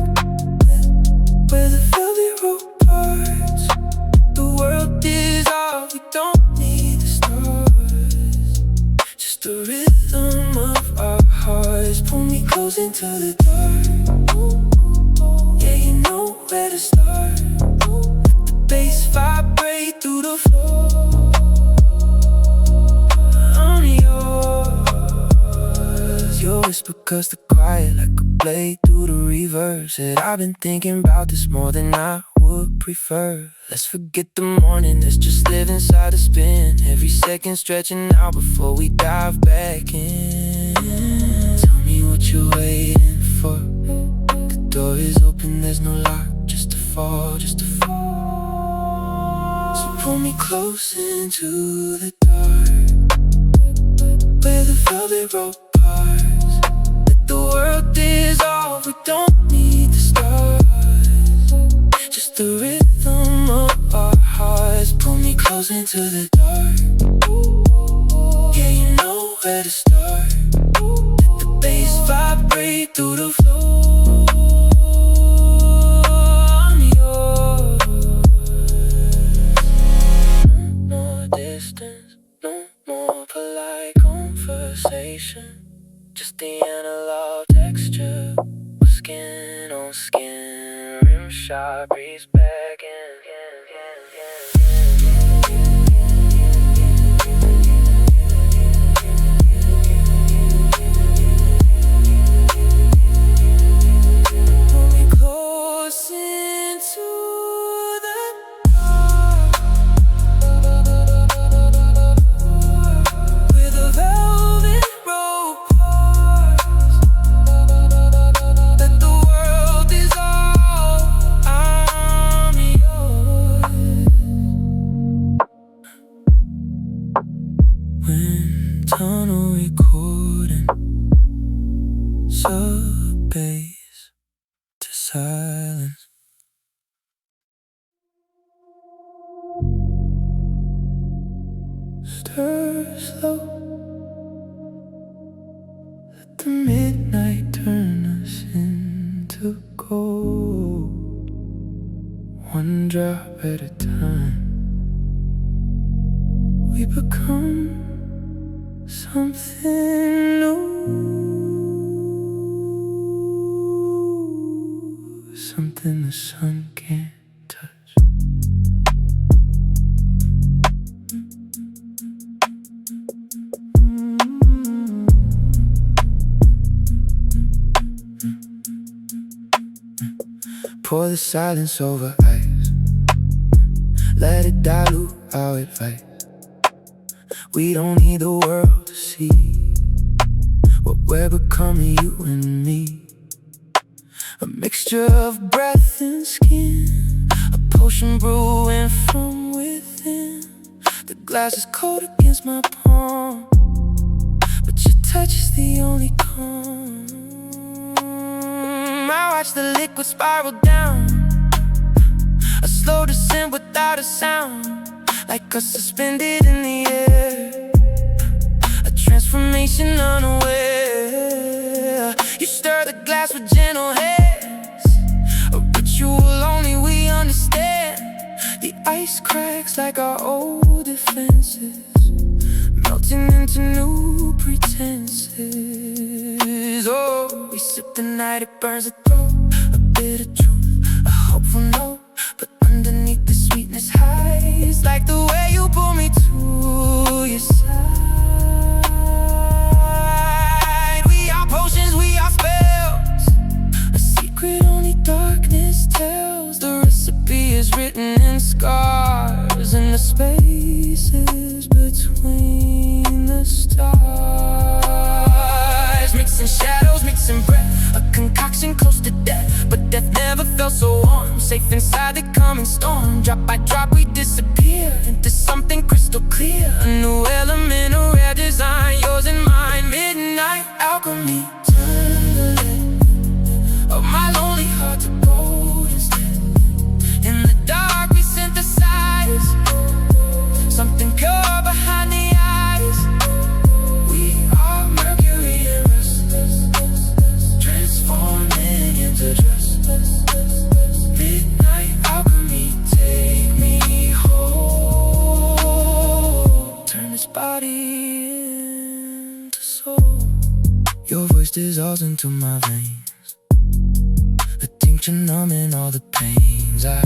[SPEAKER 1] where the velvet rope parts. The world dissolves, we don't need the stars. Just the rhythm of our hearts. Pull me close into the dark. Yeah, you know where to start. The bass vibrate through the floor. I'm yours. Your whisper cuts the quiet like a blade through the reverb. Said I've been thinking about this more than I would prefer. Let's forget the morning, let's just live inside the spin. Every second stretching out before we dive back in. Tell me what you're waiting for. The door is open, there's no lock. Just a fall, just a fall. So pull me close into the dark, where the velvet rope parts. Let the world dissolve, we don't need the stars. Just the rhythm of our hearts. Pull me close into the dark. Yeah, you know where to start. Let the bass vibrate through the floor. I'm yours. No more distance, no more polite conversation. Just the analog texture of skin on skin. Rim shot breeze back in. sub-bass to silence. Stir slow, let the midnight turn us into gold. One drop at a time, we become something new, something the sun can't touch. Pour the silence over ice, let it dilute our advice. We don't need the world to see what we're becoming, you and me. A mixture of breath and skin, a potion brewing from within. The glass is cold against my palm, but your touch is the only calm. I watch the liquid spiral down, a slow descent without a sound, like us suspended in the air, a transformation unaware. You stir the glass with gentle hands, a ritual only we understand. The ice cracks like our old defenses, melting into new pretenses. Oh, we sip the night, it burns the throat. A bit of truth, a hopeful note, but underneath the sweetness hides, like the way you pull me to your side. We are potions, we are spells, a secret only darkness tells. The recipe is written in scars, in the spaces between the stars. Mixing shadows, mixing breath, a concoction close to death, but death never felt so warm. Safe inside the coming storm, drop by drop we disappear into something crystal clear. A new element, a rare design, yours and mine. Midnight alchemy, turn the lid of my lonely heart to gold instead. In the dark we synthesize something pure behind the eyes. We are mercury and restless, transforming into trust. Midnight alchemy, take me home. Turn this body into soul. Your voice dissolves into my veins, a tincture numbing all the pains. I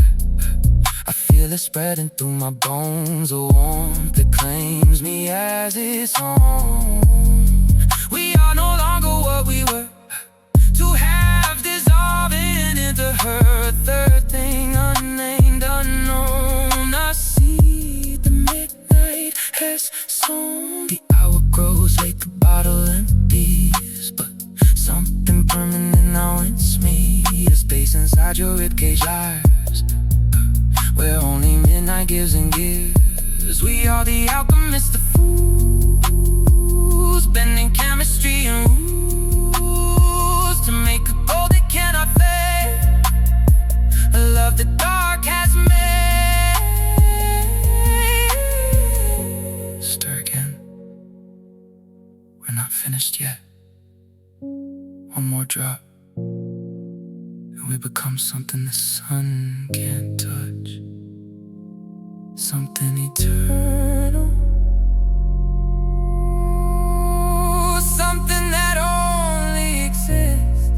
[SPEAKER 1] feel it spreading through my bones, a warmth that claims me as its own. We are no longer what we were, two halves dissolving into her, third thing unnamed, unknown. I see the midnight has sown. The hour grows late, the bottle empties, but something permanent now it's me. A space inside your ribcage lies, where only midnight gives and gives. We are the alchemists, the fools, bending chemistry and rules to make a gold that cannot fade, a love the dark has made. Stir again, we're not finished yet. One more drop, and we become something the sun can't touch, something eternal, something that only exists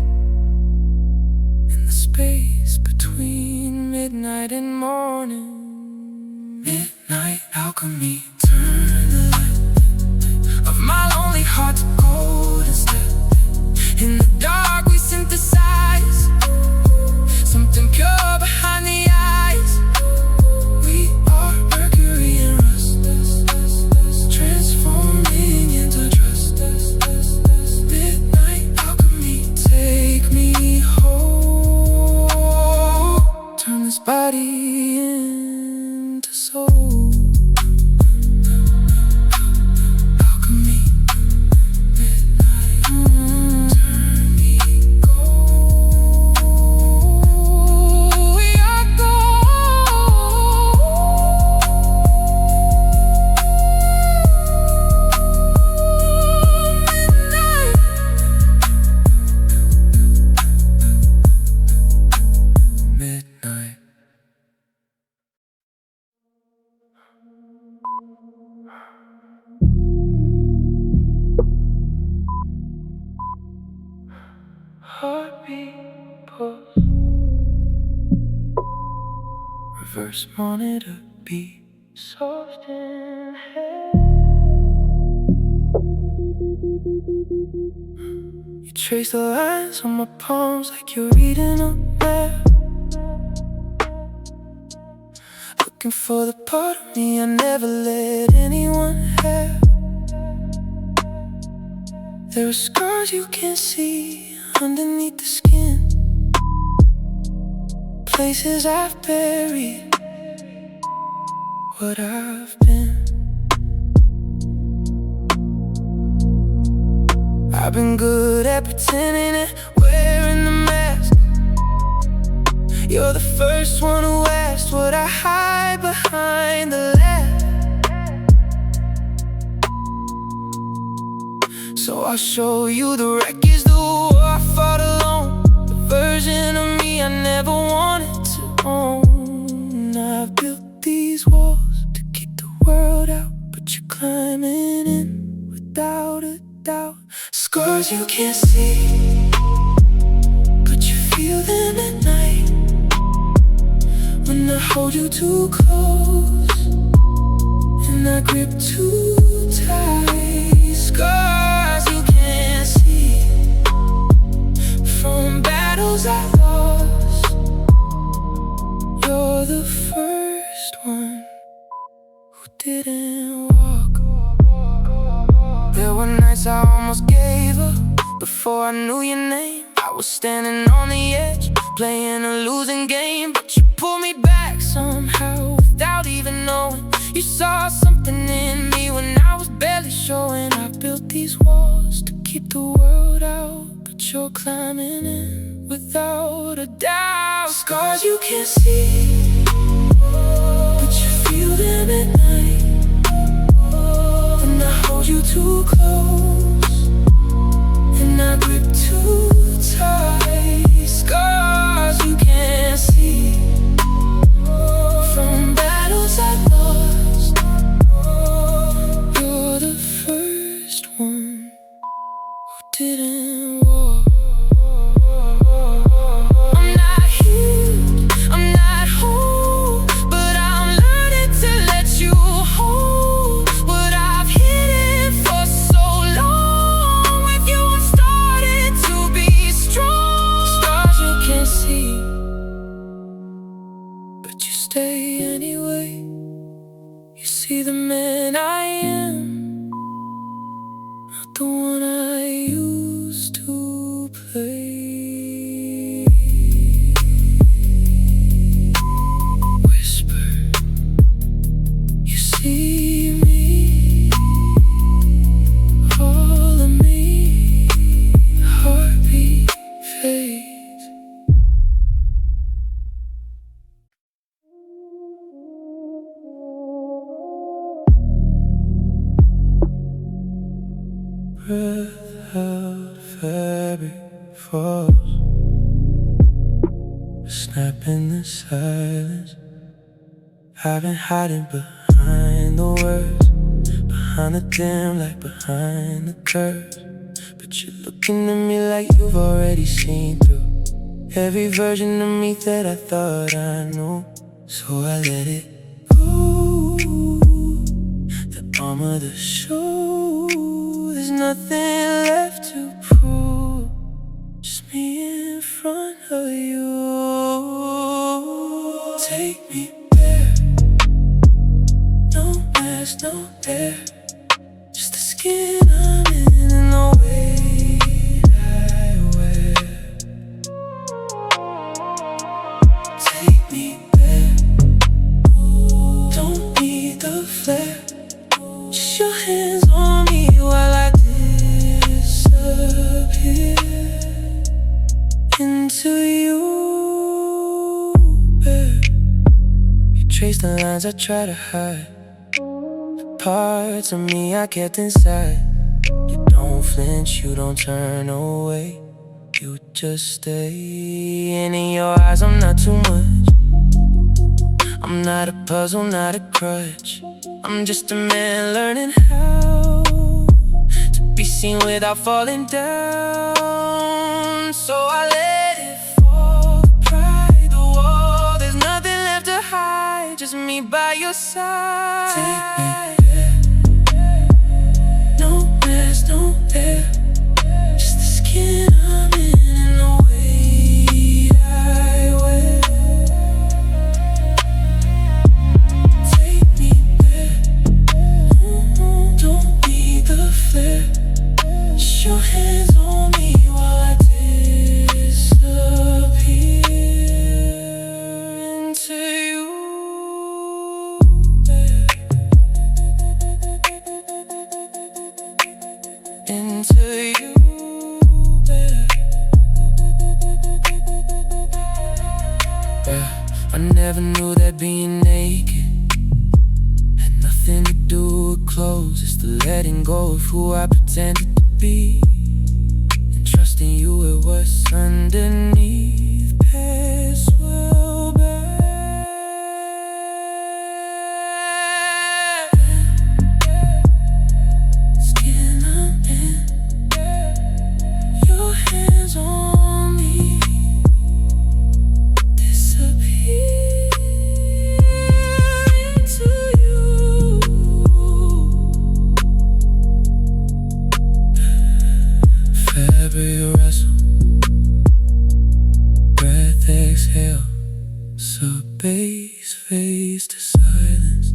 [SPEAKER 1] in the space between midnight and morning. Midnight alchemy, turn the light of my lonely heart to gold instead. In the dark we synthesize something pure behind the eyes. We are mercury and restless, transforming into trust. Midnight alchemy, take me home. Turn this body into soul. heartbeat pulse. Reverse monitor beat, soft in head. You trace the lines on my palms like you're reading a map, looking for the part of me I never let anyone have. There are scars you can't see underneath the skin, places I've buried what I've been. I've been good at pretending and wearing the mask. You're the first one who asked what I hide behind the laugh. So I'll show you the wreckage, the war I fought alone, the version of me I never wanted to own. I've built these walls to keep the world out, but you're climbing in without a doubt. Scars you can't see, but you feel them at night, when I hold you too close and I grip too tight. Scars you can't see, from battles I lost. You're the first one who didn't walk. There were nights I almost gave up before I knew your name. I was standing on the edge, playing a losing game, but you pulled me back somehow without even knowing. You saw something in me when I was barely showing. I built these walls to keep the world out, but you're climbing in without a doubt. Scars you can't see, but you feel them at night, when I hold you too close and I grip too tight. Scars you can't see, from battles I lost. You're the first one who didn't walk. I'm not healed, I'm not whole, but I'm learning to let you hold what I've hidden for so long. With you I'm starting to be strong. Scars you can't see, but you stay anyway. You see the man I am, not the one I used to play. Whisper, you see me, all of me, heartbeat fades. Breath held, fabric falls, a snap in the silence. I've been hiding behind the words, behind the dim light, behind the curves, but you're looking at me like you've already seen through every version of me that I thought I knew. So I let it go, the arm of the show. There's nothing left to prove, just me in front of you. Take me there, no mask, no air, just the skin I'm in and the weight I wear. Take me there, don't need the flare, just your hands on me while I disappear into you. You trace the lines I try to hide, the parts of me I kept inside. You don't flinch, you don't turn away, you just stay. And in your eyes I'm not too much, I'm not a puzzle, not a crutch. I'm just a man learning how to be seen without falling down. So your side.
[SPEAKER 3] Take me there. No mask, no air, just the skin I'm in and the weight I wear. Take me there. Don't need the flare. Just your hands on me while I disappear into you. Into you. Yeah, I never knew that being naked had nothing to do with clothes. It's the letting go of who I pretended to be and trusting you with what's underneath. Past well back. Skin I'm in, your hands on me, disappear into you. Fabric wrestle, breath exhale, space fades to silence.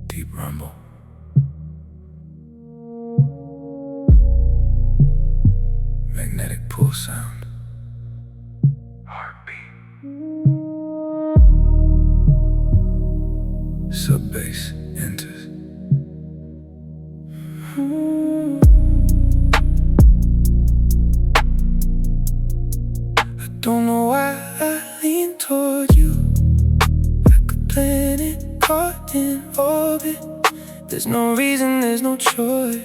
[SPEAKER 3] Deep rumble. Magnetic pull sound. Heartbeat. Sub-bass enters. I don't know why I lean toward you like a planet caught in orbit. There's no reason, there's no choice,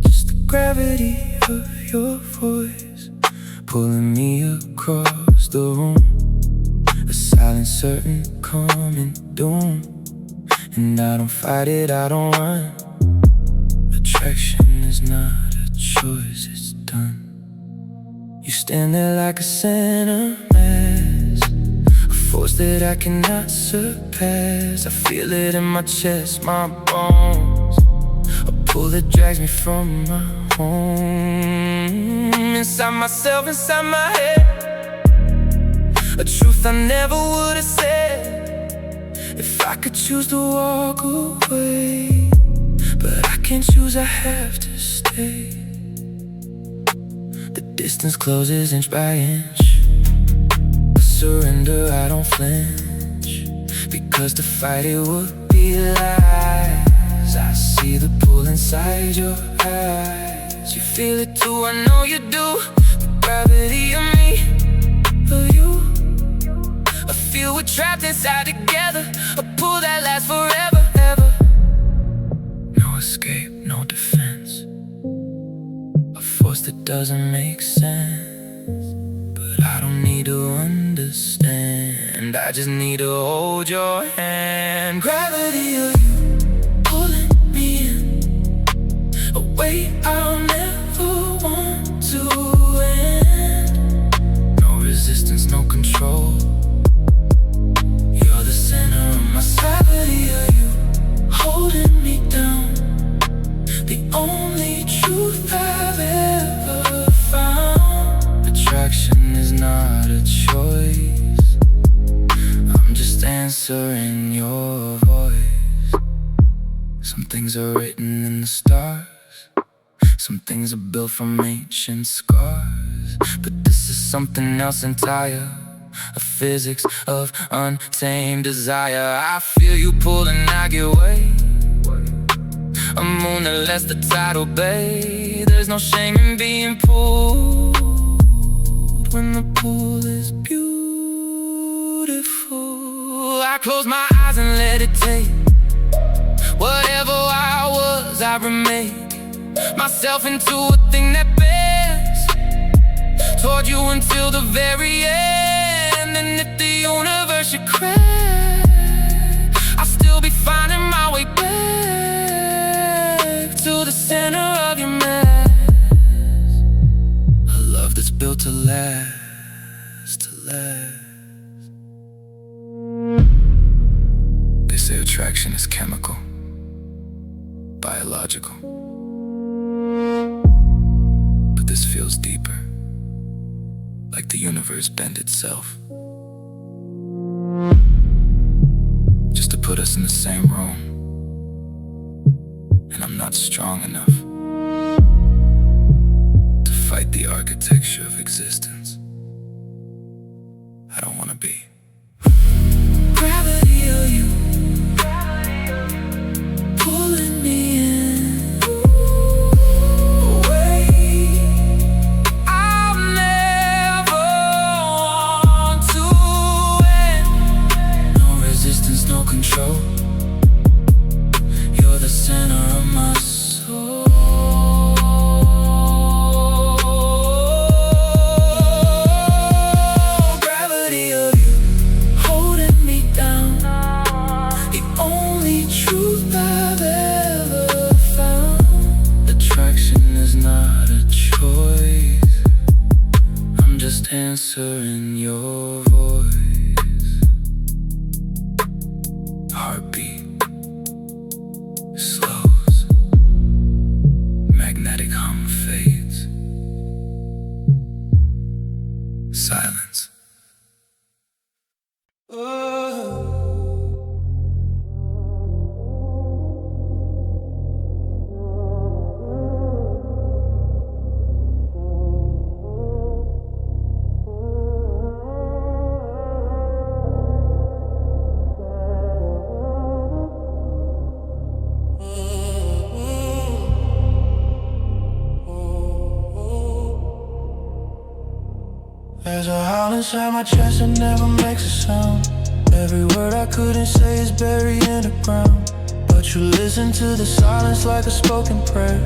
[SPEAKER 3] just the gravity of your voice pulling me across the room. A silence certain coming doom, and I don't fight it, I don't run. Attraction is not a choice, it's done. You stand there like a center mass, a force that I cannot surpass. I feel it in my chest, my bones, a pull that drags me from my home. Inside myself, inside my head, a truth I never would have said if I could choose to walk away. But I can't choose, I have to stay. The distance closes inch by inch. I surrender, I don't flinch, because to fight it would be lies. I see the pull inside your eyes. You feel it too, I know you do. The gravity of me, of you. I feel we're trapped inside together, a pull that lasts forever, ever. No escape, no defense, a force that doesn't make sense. But I don't need to understand, I just need to hold your hand. Gravity of you pulling me in, a weight I'll never want to end. No resistance, no control, you're the center of my gravity of you holding me down. The only truth I've ever found. Attraction is not a choice, I'm just answering your voice. Some things are written in the stars, some things are built from ancient scars. But this is something else entire, a physics of untamed desire. I feel you pull and I get away, a moon that lets the tide obey. There's no shame in being pulled when the pull is beautiful. I close my eyes and let it take whatever I was. I remake myself into a thing that bears toward you until the very end. And if the universe should crash, I'll still be finding my way back to the center of your map. attraction is chemical, biological. But this feels deeper, like the universe bent itself, just to put us in the same room. And I'm not strong enough to fight the architecture of existence. I don't wanna be. Gravity of you pulling me in away. I'll never want to end. No resistance, no control. You're the center of my soul. Gravity of you holding me down. The only truth I've ever found. Attraction is not a choice. I'm just answering your voice. Heartbeat slows, magnetic hum fades. Silence.
[SPEAKER 4] There's a howl inside my chest that never makes a sound. Every word I couldn't say is buried in the ground. But you listen to the silence like a spoken prayer,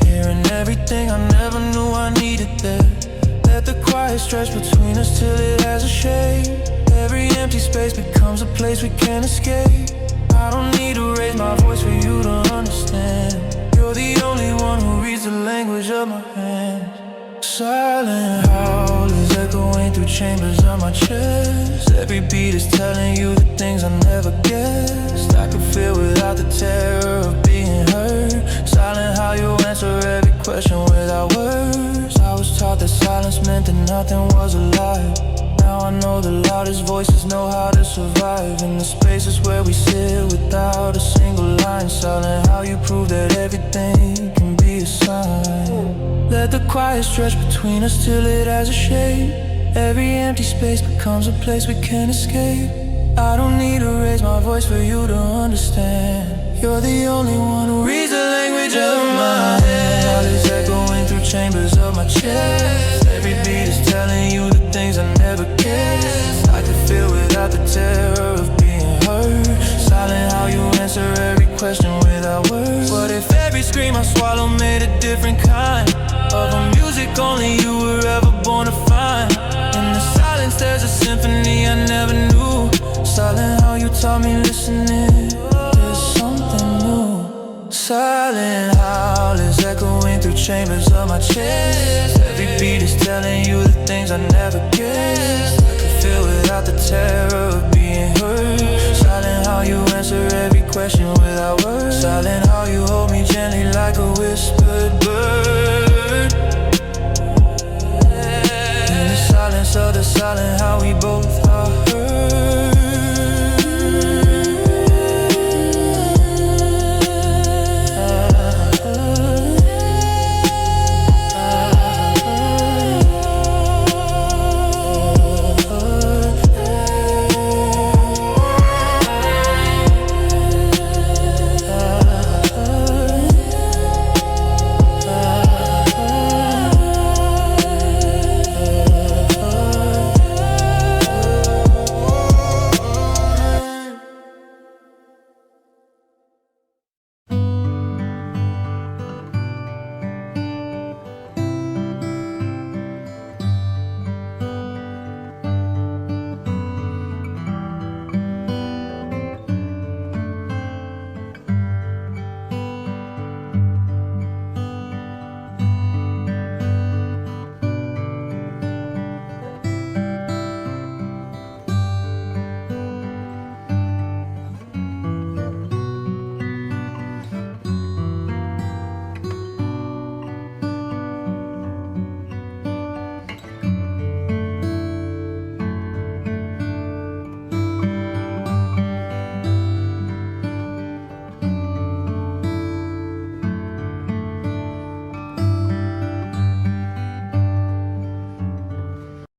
[SPEAKER 4] hearing everything I never knew I needed there. Let the quiet stretch between us till it has a shape. Every empty space becomes a place we can't escape. I don't need to raise my voice for you to understand. You're the only one who reads the language of my hands. Silent howl is echoing through chambers of my chest. Every beat is telling you the things I never guessed. I could feel without the terror of being heard. Silent how you answer every question without words. I was taught that silence meant that nothing was alive. Now I know the loudest voices know how to survive in the spaces where we sit without a single line. Silent how you prove that everything can be a sign. Let the quiet stretch between us till it has a shape. Every empty space becomes a place we can't escape. I don't need to raise my voice for you to understand. You're the only one who reads the language of my head. All is echoing through chambers of my chest. Every beat is telling you the things I never guessed. I could feel without the terror of being heard. Silent how you answer every question without words. What if every scream I swallow made a different kind of a music only you were ever born to find? In the silence there's a symphony I never knew. Silent how you taught me listening is something new. Silent howl is echoing through chambers of my chest. Every beat is telling you the things I never guessed. I could feel without the terror of being